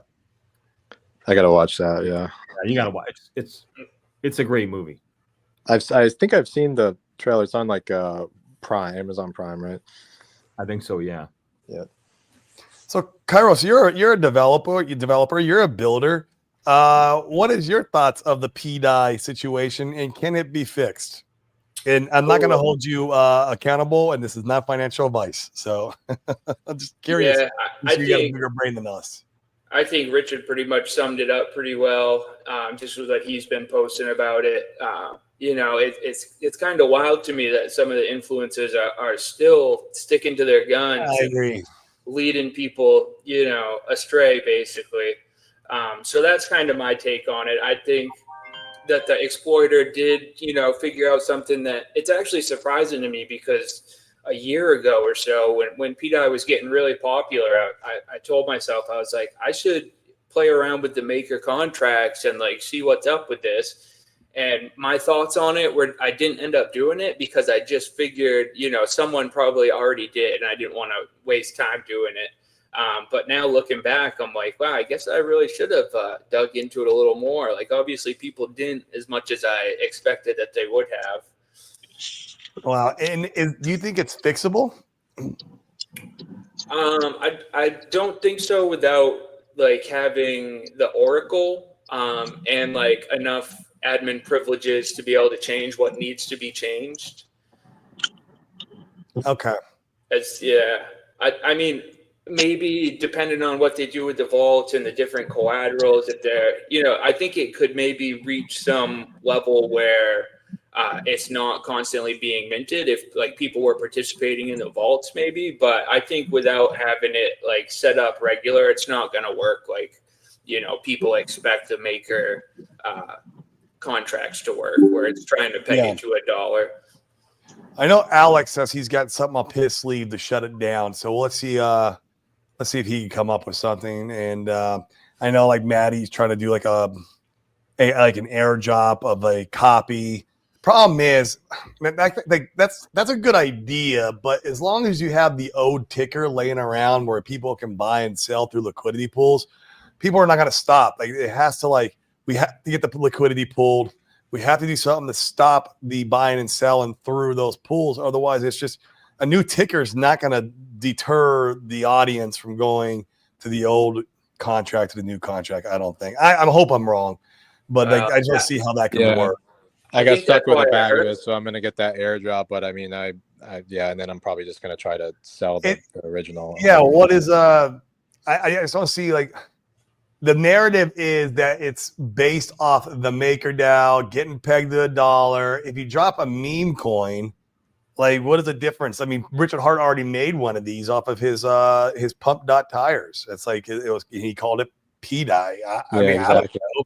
gotta watch that. Yeah, you gotta watch. It's a great movie. I think I've seen the trailer. It's on like Prime, Amazon Prime, right? I think so. Yeah. Yeah. So Kairos, you're a developer. You're a builder. What is your thoughts of the PDI situation, and can it be fixed? And I'm not going to hold you accountable, and this is not financial advice. So I'm just curious. Yeah, I you think got a bigger brain than us. I think Richard pretty much summed it up pretty well. Just with what he's been posting about it. You know, it's kind of wild to me that some of the influencers are still sticking to their guns. I agree. Leading people, you know, astray, basically. So that's kind of my take on it. I think that the exploiter did, you know, figure out something that it's actually surprising to me, because a year ago or so when PDI was getting really popular, I told myself, I was like, I should play around with the maker contracts and like see what's up with this. And my thoughts on it were, I didn't end up doing it because I just figured, you know, someone probably already did and I didn't want to waste time doing it. But now looking back, I'm like, wow, I guess I really should have dug into it a little more. Like, obviously people didn't as much as I expected that they would have. Wow. And do you think it's fixable? I don't think so without like having the Oracle and like enough admin privileges to be able to change what needs to be changed. Okay. I mean, maybe depending on what they do with the vaults and the different collaterals, if they're, you know, I think it could maybe reach some level where it's not constantly being minted if like people were participating in the vaults maybe. But I think without having it like set up regular, it's not going to work. Like, you know, people expect the maker contracts to work where it's trying to peg it to $1. I know Alex says he's got something up his sleeve to shut it down. So let's see if he can come up with something. And I know like Maddie's trying to do like an airdrop of a copy. Problem is, that's a good idea, but as long as you have the owed ticker laying around where people can buy and sell through liquidity pools, people are not going to stop. Like it has to we have to get the liquidity pooled. We have to do something to stop the buying and selling through those pools. Otherwise, it's just a new ticker is not going to deter the audience from going to the old contract to the new contract. I don't think. I hope I'm wrong, but I just want to see how that can work. I got stuck with a bag of it, so I'm gonna get that airdrop. But I mean, I yeah, and then I'm probably just gonna try to sell the original. Yeah, what is I just don't see like the narrative is that it's based off the MakerDAO getting pegged to $1. If you drop a meme coin, like what is the difference? I mean, Richard Hart already made one of these off of his pump dot tires. It's like he called it P-Dye. I mean, exactly. I don't know.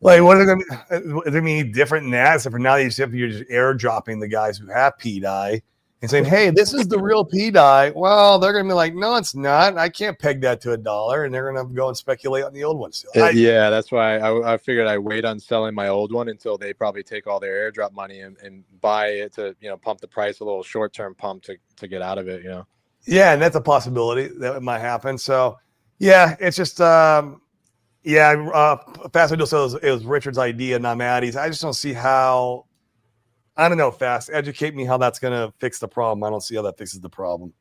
Like, what is it going to be different than that? So for now, you're just airdropping the guys who have P-Dye and saying, hey, this is the real P-Dye. Well, they're going to be like, no, it's not. I can't peg that to $1. And they're going to go and speculate on the old one still. Yeah, that's why I figured I'd wait on selling my old one until they probably take all their airdrop money and buy it to, pump the price, a little short-term pump to get out of it, Yeah, and that's a possibility that it might happen. So, yeah, it's just Fast Window says it was Richard's idea, not Maddie's. I just don't see how. I don't know, Fast. Educate me how that's going to fix the problem. I don't see how that fixes the problem.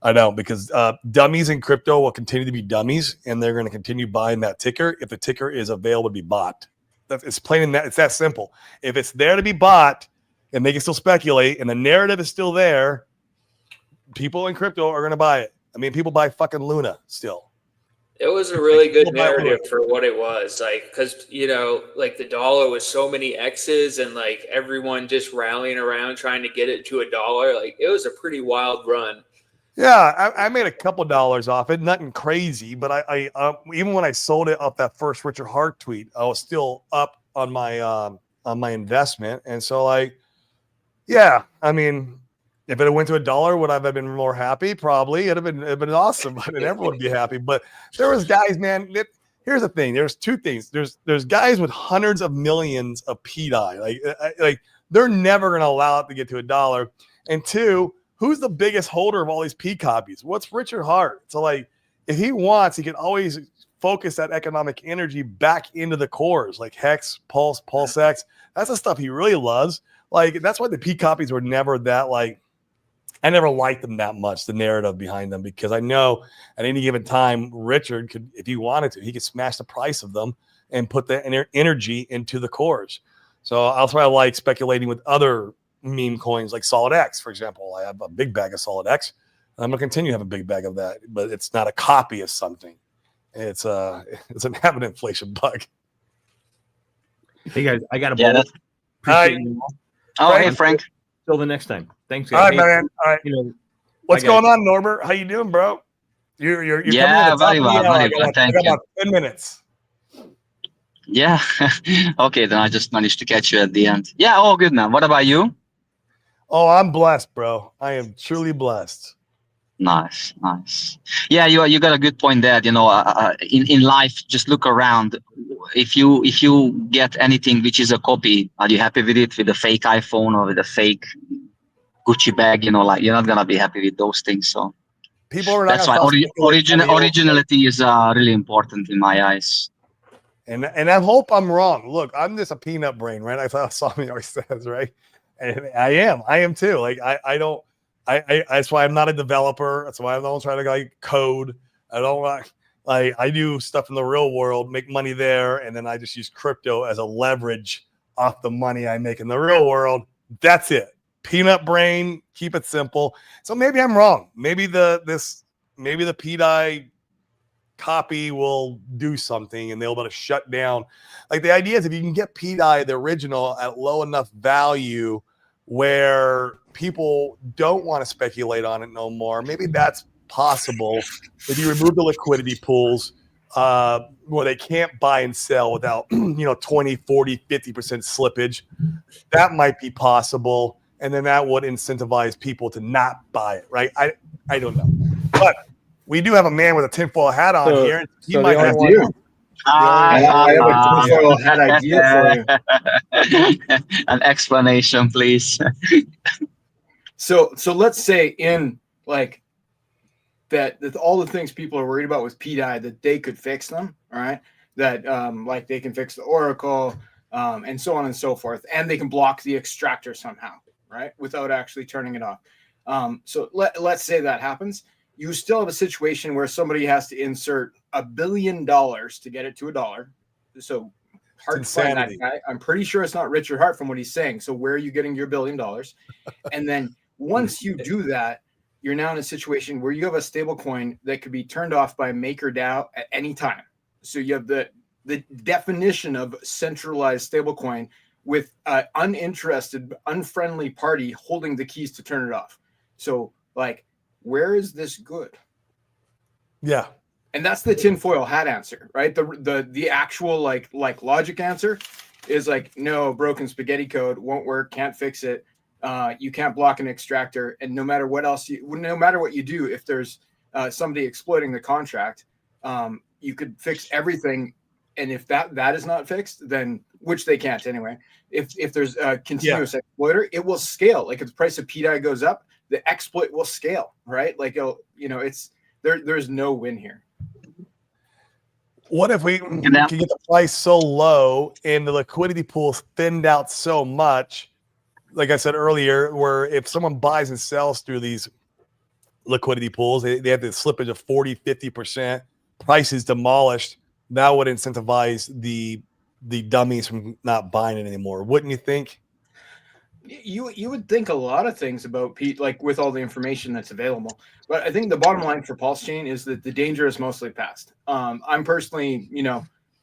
I don't, because dummies in crypto will continue to be dummies, and they're going to continue buying that ticker if the ticker is available to be bought. It's plain and that. It's that simple. If it's there to be bought, and they can still speculate, and the narrative is still there, people in crypto are going to buy it. I mean, people buy fucking Luna still. It was a really good narrative for what it was, like, because like the dollar was so many X's and like everyone just rallying around trying to get it to $1. Like it was a pretty wild run. Yeah, I made a couple dollars off it, nothing crazy, but I even when I sold it off that first Richard Hart tweet, I was still up on my investment, and so like, yeah, I mean. If it went to $1, would I have been more happy? Probably. It'd have been awesome, and everyone would be happy. But there was guys, man. Here's the thing. There's two things. There's guys with hundreds of millions of P-Dye. Like they're never going to allow it to get to $1. And two, who's the biggest holder of all these P copies? What's Richard Hart? So like, if he wants, he can always focus that economic energy back into the cores, like Hex, Pulse, PulseX. That's the stuff he really loves. Like that's why the P copies were never that like. I never liked them that much, the narrative behind them, because I know at any given time, Richard could, if he wanted to, he could smash the price of them and put the energy into the cores. So that's why I like speculating with other meme coins like Solid X, for example. I have a big bag of Solid X. And I'm going to continue to have a big bag of that, but it's not a copy of something. It's an habit inflation bug. Hey, guys, I got a ball. Hey, Frank. Till the next time. Thanks, guys. All right, man. All right. What's going on, Norbert? How you doing, bro? You're yeah, very well. Very well. Thank you. About 10 minutes. Yeah. Okay, then I just managed to catch you at the end. Yeah, all good, man. What about you? Oh, I'm blessed, bro. I am truly blessed. Nice. Yeah, you got a good point there. In life, just look around. If you get anything which is a copy, are you happy with it? With a fake iPhone or with a fake Gucci bag? Like you're not gonna be happy with those things. So people are. That's why originality is really important in my eyes. And I hope I'm wrong. Look, I'm just a peanut brain, right? I thought Sami always says, right? And I am too. Like I don't. That's why I'm not a developer. That's why I don't try to like code. I don't like I do stuff in the real world, make money there, and then I just use crypto as a leverage off the money I make in the real world. That's it. Peanut brain, keep it simple. So maybe I'm wrong. Maybe the P-Dye copy will do something and they'll be able to shut down. Like the idea is if you can get P-Dye, the original, at low enough value where people don't want to speculate on it no more. Maybe that's possible if you remove the liquidity pools where they can't buy and sell without 20, 40, 50% slippage. That might be possible. And then that would incentivize people to not buy it, right? I don't know. But we do have a man with a tinfoil hat on here. He might have you. I have a tinfoil hat idea for you. An explanation, please. So let's say in like that all the things people are worried about with P-Dye, that they could fix them, all right? That like they can fix the Oracle and so on and so forth, and they can block the extractor somehow, right? Without actually turning it off. So let's say that happens. You still have a situation where somebody has to insert $1 billion to get it to $1. So hard to find that guy. I'm pretty sure it's not Richard Hart from what he's saying. So where are you getting your $1 billion? And then Once you do that, you're now in a situation where you have a stable coin that could be turned off by MakerDAO at any time. So you have the definition of centralized stablecoin with an uninterested, unfriendly party holding the keys to turn it off. So, like, where is this good? Yeah. And that's the tinfoil hat answer, right? The actual like logic answer is like, no, broken spaghetti code won't work, can't fix it. You can't block an extractor, and no matter what else no matter what you do, if there's somebody exploiting the contract, you could fix everything. And if that is not fixed, then, which they can't anyway, if there's a continuous exploiter, it will scale. Like if the price of PDI goes up, the exploit will scale, right? Like, it's there's no win here. What if we can get the price so low and the liquidity pool is thinned out so much, like I said earlier, where if someone buys and sells through these liquidity pools, they have the slippage of 40, 50%, prices demolished, that would incentivize the dummies from not buying it anymore. Wouldn't you think? You would think a lot of things about Pete, like with all the information that's available. But I think the bottom line for Pulse Chain is that the danger is mostly past. I'm personally,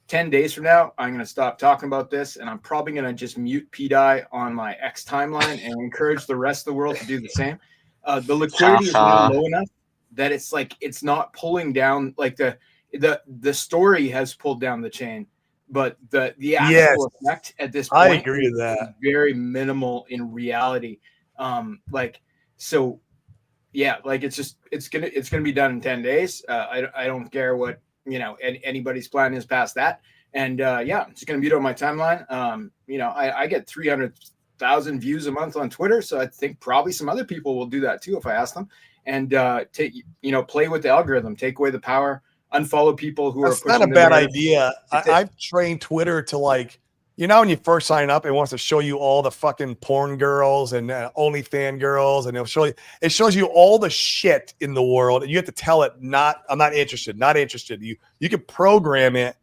10 days from now, I'm going to stop talking about this, and I'm probably going to just mute PDI on my X timeline and encourage the rest of the world to do the same. The liquidity is now low enough that it's like it's not pulling down. Like the story has pulled down the chain, but the actual effect at this point, I agree with that, is very minimal in reality. It's gonna be done in 10 days. I don't care what anybody's plan is past that. And it's gonna be on my timeline. I get 300,000 views a month on Twitter, so I think probably some other people will do that too if I ask them. And play with the algorithm, take away the power, unfollow people who That's are pushing not a bad idea. I've trained Twitter to, like, when you first sign up, it wants to show you all the fucking porn girls and OnlyFans girls, and it shows you all the shit in the world, and you have to tell it, I'm not interested. You can program it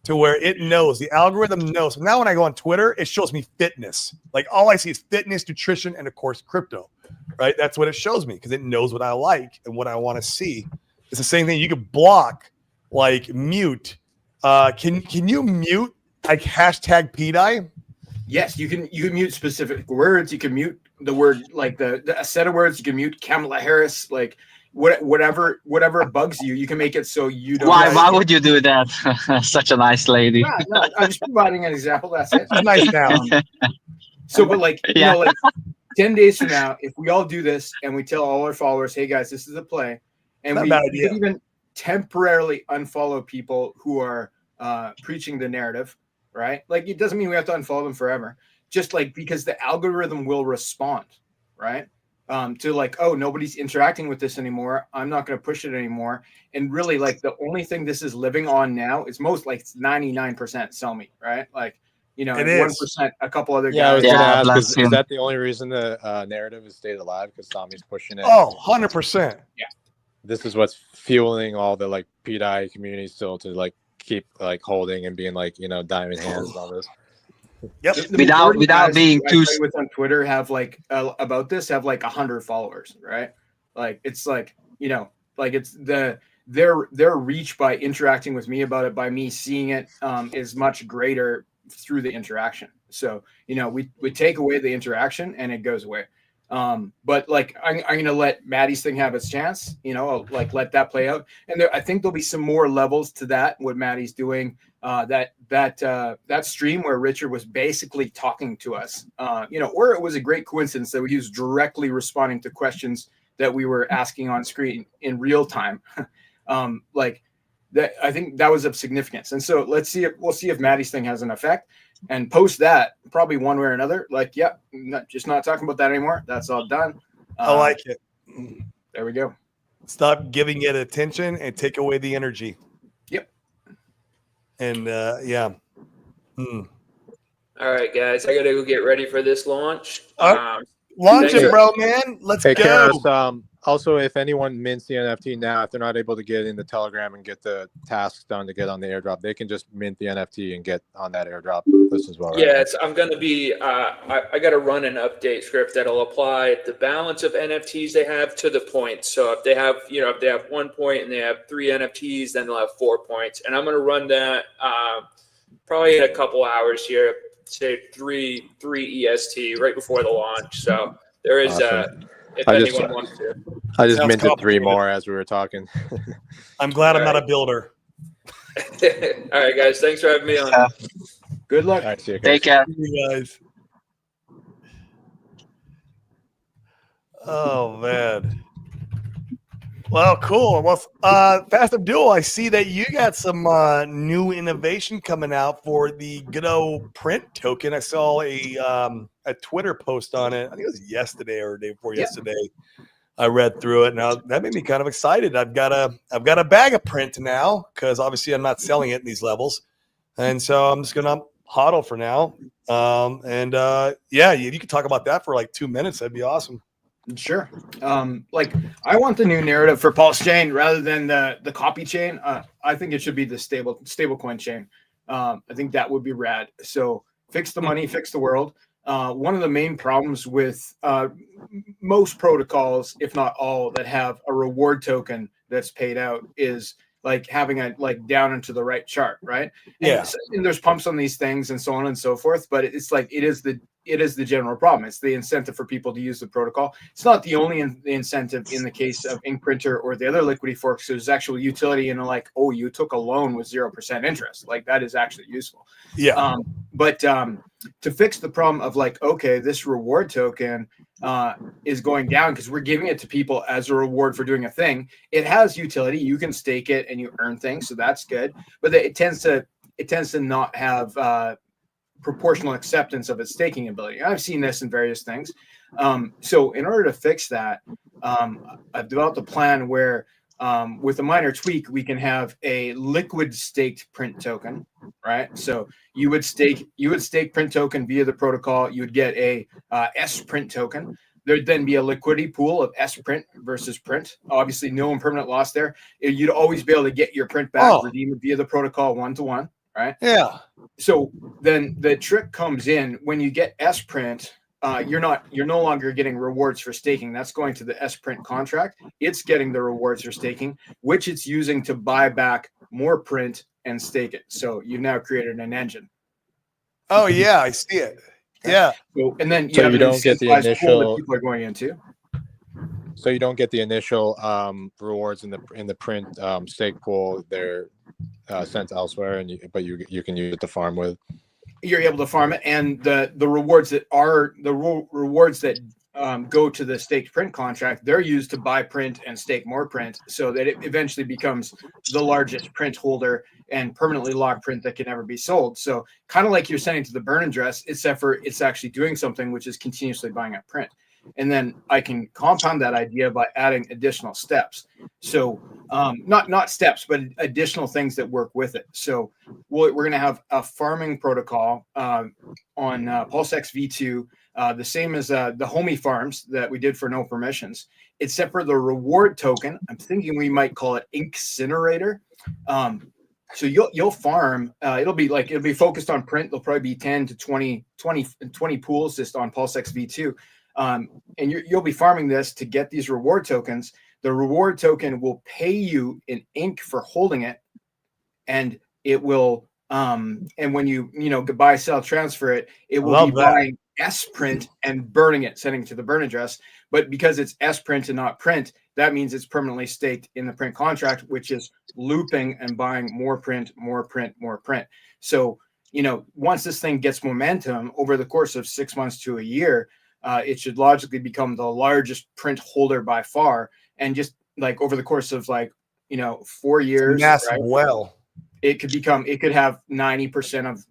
to where it knows, the algorithm knows. So now when I go on Twitter, it shows me fitness. Like all I see is fitness, nutrition, and of course crypto, right? That's what it shows me because it knows what I like and what I want to see. It's the same thing. You can block, like mute. Can you mute like hashtag PDI? Yes, you can mute specific words. You can mute the word, like a set of words. You can mute Kamala Harris, like whatever bugs you. You can make it so you don't. Why would you do that? Such a nice lady. No, I'm just providing an example. That's it. It's nice now. But like 10 days from now, if we all do this and we tell all our followers, hey guys, this is a play, and we could even temporarily unfollow people who are preaching the narrative, right? Like it doesn't mean we have to unfollow them forever, just like because the algorithm will respond, right? To like, oh, nobody's interacting with this anymore, I'm not going to push it anymore. And really, like the only thing this is living on now is most like 99% sell me, right? Like, it 1%, a couple other guys. I was going to ask, is that the only reason the narrative has stayed alive? Because Tommy's pushing it. Oh, 100%. Yeah. This is what's fueling all the like PDI community still to like keep like holding and being like, diamond hands and all this. Yep. Without being too with on Twitter have like about this have like 100 followers, right? Like it's like, like it's their reach by interacting with me about it, by me seeing it, is much greater through the interaction. So, we take away the interaction and it goes away. But like I'm gonna let Maddie's thing have its chance, I'll like let that play out. And I think there'll be some more levels to that, what Maddie's doing. That stream where Richard was basically talking to us, or it was a great coincidence that he was directly responding to questions that we were asking on screen in real time. Like that, I think that was of significance. And so we'll see if Maddie's thing has an effect. And post that, probably one way or another, like, just not talking about that anymore. That's all done. I like it. There we go. Stop giving it attention and take away the energy. Yep. And All right, guys, I gotta go get ready for this launch. Launch it, bro, man. Let's go. Karis, Also, if anyone mints the NFT now, if they're not able to get in the Telegram and get the tasks done to get on the airdrop, they can just mint the NFT and get on that airdrop list as well. Right? Yeah, I'm going to be, I got to run an update script that'll apply the balance of NFTs they have to the points. So if they have, if they have 1 point and they have 3 NFTs, then they'll have 4 points. And I'm going to run that probably in a couple hours here, say 3 EST right before the launch. So there is, Awesome. if anyone wants to. I just Sounds minted 3 complicated. more as we were talking. I'm glad I'm All not a builder. All right, guys. Thanks for having me on. Good luck. All right, see you guys. Take care. See you guys. Oh man. Well, cool. Well, Fast Abdul, I see that you got some new innovation coming out for the good old print token. I saw a Twitter post on it. I think it was yesterday or the day before yesterday. I read through it. Now that made me kind of excited. I've got a bag of print now because obviously I'm not selling it in these levels, and so I'm just gonna hodl for now. Yeah, you could talk about that for like 2 minutes. That'd be awesome. Sure. Like I want the new narrative for Pulse Chain rather than the copy chain. I think it should be the stablecoin chain. I think that would be rad. So fix the money, fix the world. One of the main problems with most protocols, if not all, that have a reward token that's paid out is like having a down into the right chart, right? And there's pumps on these things and so on and so forth, but it's like it is the general problem. It's the incentive for people to use the protocol. It's not the only incentive in the case of Ink Printer or the other liquidity forks. There's actual utility in like, oh, you took a loan with 0% interest. Like that is actually useful. Yeah. But to fix the problem of like, okay, this reward token is going down because we're giving it to people as a reward for doing a thing. It has utility. You can stake it and you earn things, so that's good. But it tends to not have proportional acceptance of its staking ability. I've seen this in various things. So in order to fix that, I've developed a plan where with a minor tweak, we can have a liquid staked print token, right? So you would stake print token via the protocol. You would get a S print token. There'd then be a liquidity pool of S print versus print. Obviously, no impermanent loss there. You'd always be able to get your print back, redeem it via the protocol 1-to-1, right? Yeah. So then the trick comes in when you get S print. You're no longer getting rewards for staking. That's going to the S print contract. It's getting the rewards for staking, which it's using to buy back more print and stake it. So you've now created an engine. Oh yeah, I see it. Yeah. So, and then you don't get the initial that people are going into. So you don't get the initial rewards in the print stake pool. They're sent elsewhere, but you can use it to farm with. You're able to farm it, and the rewards that are the rewards that go to the staked print contract, they're used to buy print and stake more print, so that it eventually becomes the largest print holder and permanently locked print that can never be sold. So kind of like you're sending to the burn address, except for it's actually doing something, which is continuously buying up print. And then I can compound that idea by adding additional steps. So not steps, but additional things that work with it. So we're going to have a farming protocol on PulseX v2, the same as the homie farms that we did for no permissions, except for the reward token. I'm thinking we might call it Incinerator. So you'll farm. It'll be focused on print. There'll probably be 10 to 20 pools just on PulseX v2. And you'll be farming this to get these reward tokens. The reward token will pay you in ink for holding it, and it will and when you buy, sell, transfer it, it will be buying S print and burning it, sending it to the burn address. But because it's S print and not print, that means it's permanently staked in the print contract, which is looping and buying more print, more print, more print. So once this thing gets momentum over the course of 6 months to a year, it should logically become the largest print holder by far. And just like over the course of 4 years, massive right? well, it could have 90% of,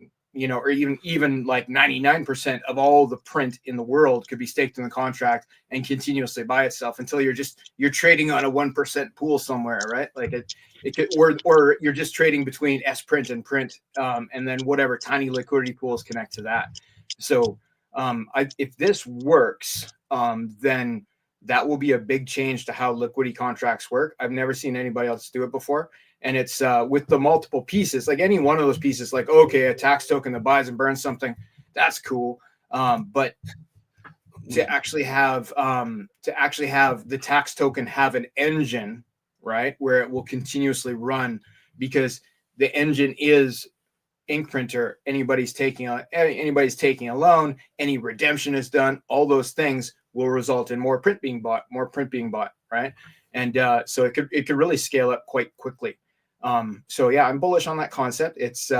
or even like 99% of all the print in the world could be staked in the contract and continuously by itself until you're trading on a 1% pool somewhere, right? Like it could, or you're just trading between S print and print, and then whatever tiny liquidity pools connect to that. So if this works, then that will be a big change to how liquidity contracts work. I've never seen anybody else do it before. And it's with the multiple pieces, like any one of those pieces, like, okay, a tax token that buys and burns something, that's cool. But to actually have the tax token have an engine, right, where it will continuously run, because the engine is ink printer. Anybody's taking a loan, any redemption is done, all those things will result in more print being bought, right? And so it could really scale up quite quickly. So yeah, I'm bullish on that concept. It's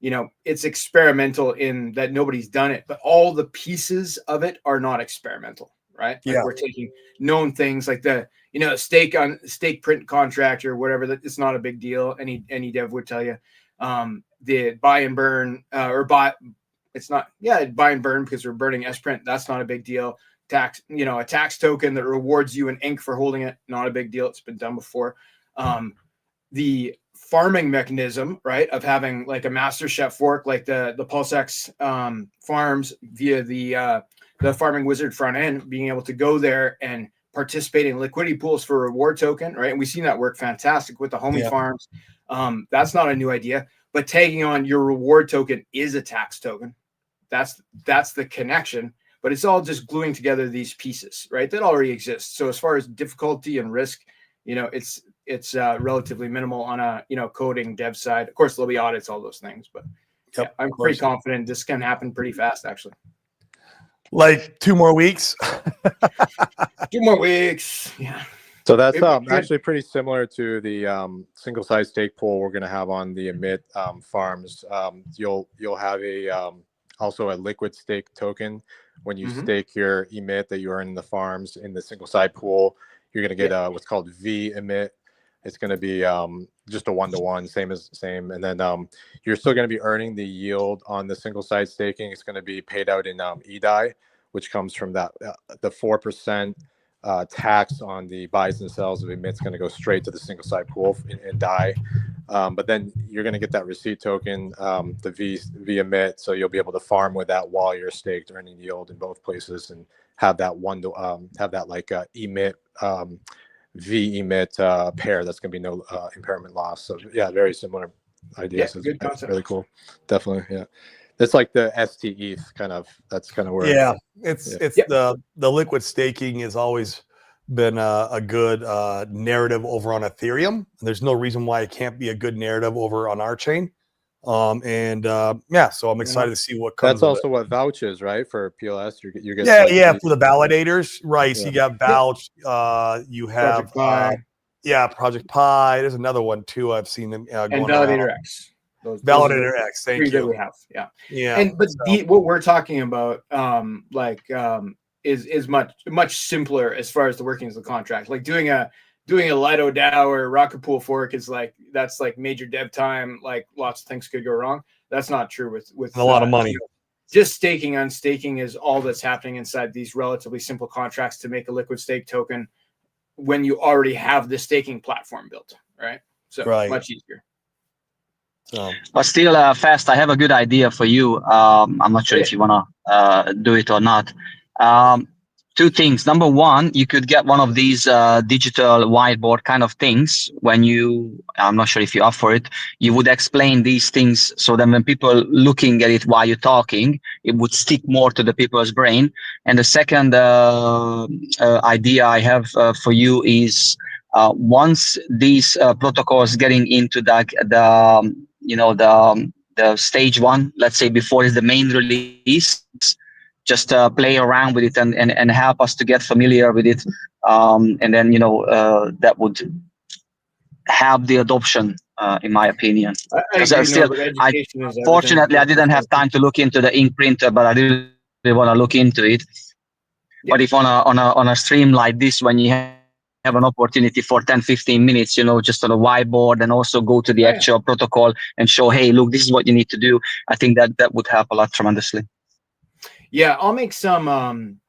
it's experimental in that nobody's done it, but all the pieces of it are not experimental, right? Like, Yeah. we're taking known things like the stake print contract or whatever. That it's not a big deal. Any dev would tell you. The buy and burn it's not, buy and burn because we're burning S-print. That's not a big deal. A tax token that rewards you in ink for holding it, not a big deal. It's been done before. The farming mechanism, right, of having like a master chef fork, like the PulseX farms via the farming wizard front end, being able to go there and participate in liquidity pools for reward token, right? And we've seen that work fantastic with the homie farms. That's not a new idea, but tagging on your reward token is a tax token. That's the connection, but it's all just gluing together these pieces, right? That already exists. So as far as difficulty and risk, it's relatively minimal on a coding dev side. Of course, there'll be audits, all those things, but I'm pretty confident this can happen pretty fast, actually. Like 2 more weeks. 2 more weeks. Yeah. So that's actually pretty similar to the single side stake pool we're going to have on the emit farms. You'll have also a liquid stake token when you stake your emit that you earn in the farms in the single side pool. You're going to get what's called V emit. It's going to be just a 1-to-1, same. And then you're still going to be earning the yield on the single side staking. It's going to be paid out in EDI, which comes from that the 4% tax on the buys and sells of emit's going to go straight to the single side pool in DAI. But then you're going to get that receipt token, the V emit, so you'll be able to farm with that while you're staked, earning yield in both places, and have that emit V emit pair. That's going to be no impairment loss. So yeah, very similar ideas. Yeah, good concept. Really cool. Definitely, yeah. It's like the STETH kind of. That's kind of where. Yeah, it's the liquid staking has always been a good narrative over on Ethereum. And there's no reason why it can't be a good narrative over on our chain. So I'm excited to see what comes. That's also what vouch is, right? For PLS, you get for the validators, right? So you got vouch. You have Project Pi. There's another one too. I've seen them and Validator around. X. Validator X. Thank you. That we have, yeah. And but what we're talking about, is much simpler as far as the workings of the contract. Like doing a Lido DAO or Rocket Pool fork is that's major dev time. Like lots of things could go wrong. That's not true with a lot of money. Just staking on staking is all that's happening inside these relatively simple contracts to make a liquid stake token when you already have the staking platform built, right? So much easier. But still, Fast, I have a good idea for you. I'm not sure if you want to do it or not. 2 things. Number one, you could get one of these digital whiteboard kind of things. I'm not sure if you offer it, you would explain these things so that when people looking at it while you're talking, it would stick more to the people's brain. And the second idea I have for you is once these protocols getting into the stage 1, let's say before is the main release, just play around with it and help us to get familiar with it. And then, that would help the adoption, in my opinion. Fortunately, I didn't have time to look into the ink printer, but I really want to look into it. Yeah. But if on a stream like this, when you have an opportunity for 10-15 minutes, just on a whiteboard, and also go to the actual protocol and show, hey, look, this is what you need to do. I think that would help a lot tremendously. Yeah, I'll make some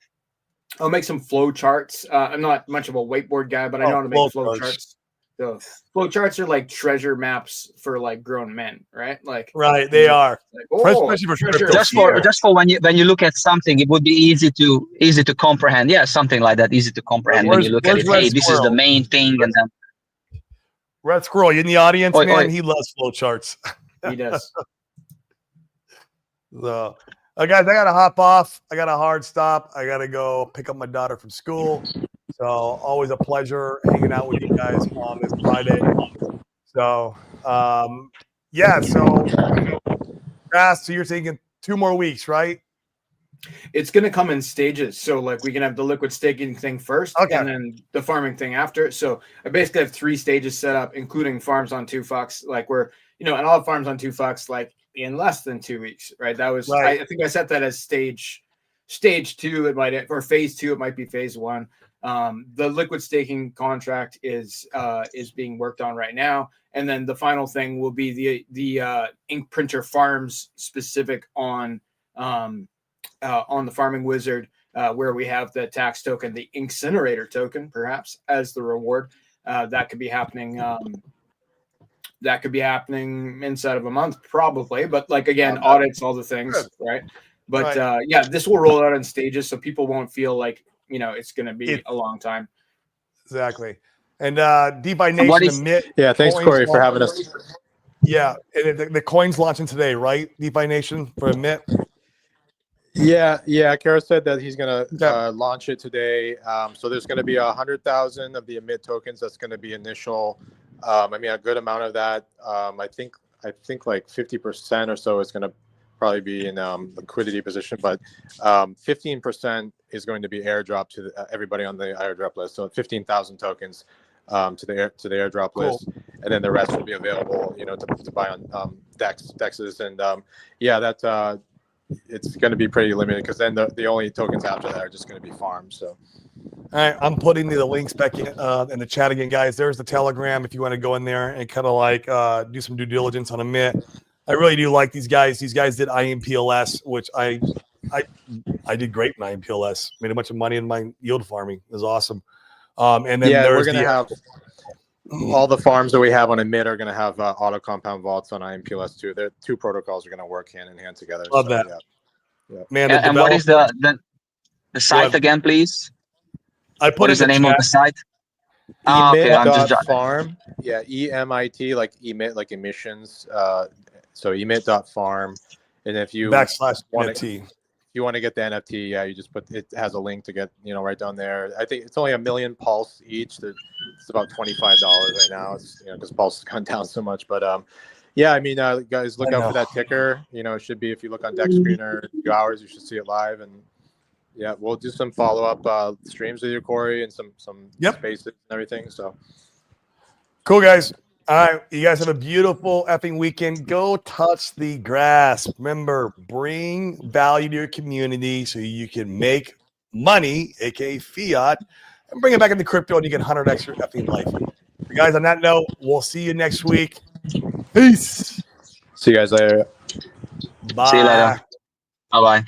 flow charts. I'm not much of a whiteboard guy, but I know how to make flow charts the flow charts are like treasure maps for like grown men, right? Like, Right, they are. like, oh, Especially for treasure crypto. here. just for when you look at something, it would be easy to comprehend. Yeah, something like that, easy to comprehend when you look at Where's it. Red Hey, this is the Squirrel? main thing, and then Red Squirrel, you in the audience, Oi, man? oi. He loves flow charts. He does. So, guys, I gotta hop off. I got a hard stop. I gotta go pick up my daughter from school. So, always a pleasure hanging out with you guys on this Friday. So, yeah. So, so you're taking 2 more weeks, right? It's going to come in stages. So like we can have the liquid staking thing first Okay. and then the farming thing after. So I basically have 3 stages set up, including farms on 2Fucks. Like we're, and I'll have farms on 2Fucks like in less than 2 weeks, right? That was, Right. I think I set that as stage 2. It might, or phase 2, it might be phase 1. The liquid staking contract is being worked on right now. And then the final thing will be the ink printer farms specific on the farming wizard, where we have the tax token, the incinerator token, perhaps as the reward. That could be happening. That could be happening inside of a month, probably. But like again, audits, all the things, Good. right? But Right. yeah, this will roll out in stages, so people won't feel like it's going to be a long time. Exactly. And DeFi what Nation is admit. Yeah, thanks, coins Corey, for launch- having us. Yeah, and the coins launching today, right? DeFi Nation for admit. Yeah. Kara said that he's gonna Okay. launch it today. So there's gonna be 100,000 of the emit tokens. That's gonna be initial. I mean, a good amount of that. I think like 50% or so is gonna probably be in liquidity position, but 15% is going to be airdrop to everybody on the airdrop list. So 15,000 tokens to the airdrop Cool. list, and then the rest will be available, to buy on dexes, and yeah, that. It's going to be pretty limited because then the only tokens after that are just going to be farms. So, All right, I'm putting the links back in the chat again, guys. There's the Telegram if you want to go in there and kind of like do some due diligence on Emit. I really do like these guys. These guys did IMPLS, which I did great in IMPLS. Made a bunch of money in my yield farming. It was awesome. And then yeah, there's we're going to have all the farms that we have on Emit are going to have auto compound vaults on IMPLS too. The 2 protocols are going to work hand in hand together. Love that. Yeah. Man, and what is the site again, please? I put What is the name of the site? Okay, I'm just Emit.farm. Yeah, EMIT, like emit, like emissions. So emit.farm. And if you /NFT. If you want to get the NFT, yeah, you just it has a link to get, right down there. I think it's only 1 million pulse each. It's about $25 right now. It's, because pulse has gone down so much. But yeah, I mean, guys, look out for that ticker. It should be, if you look on Dex Screener, in a few hours, you should see it live. And yeah, we'll do some follow-up streams with you, Corey, and some spaces and everything. So cool, guys. All right, you guys have a beautiful effing weekend. Go touch the grass. Remember, bring value to your community so you can make money, aka fiat, and bring it back into crypto, and you can 100x your effing life. Guys, on that note, we'll see you next week. Peace. see you guys later. Bye. See you later. Bye-bye.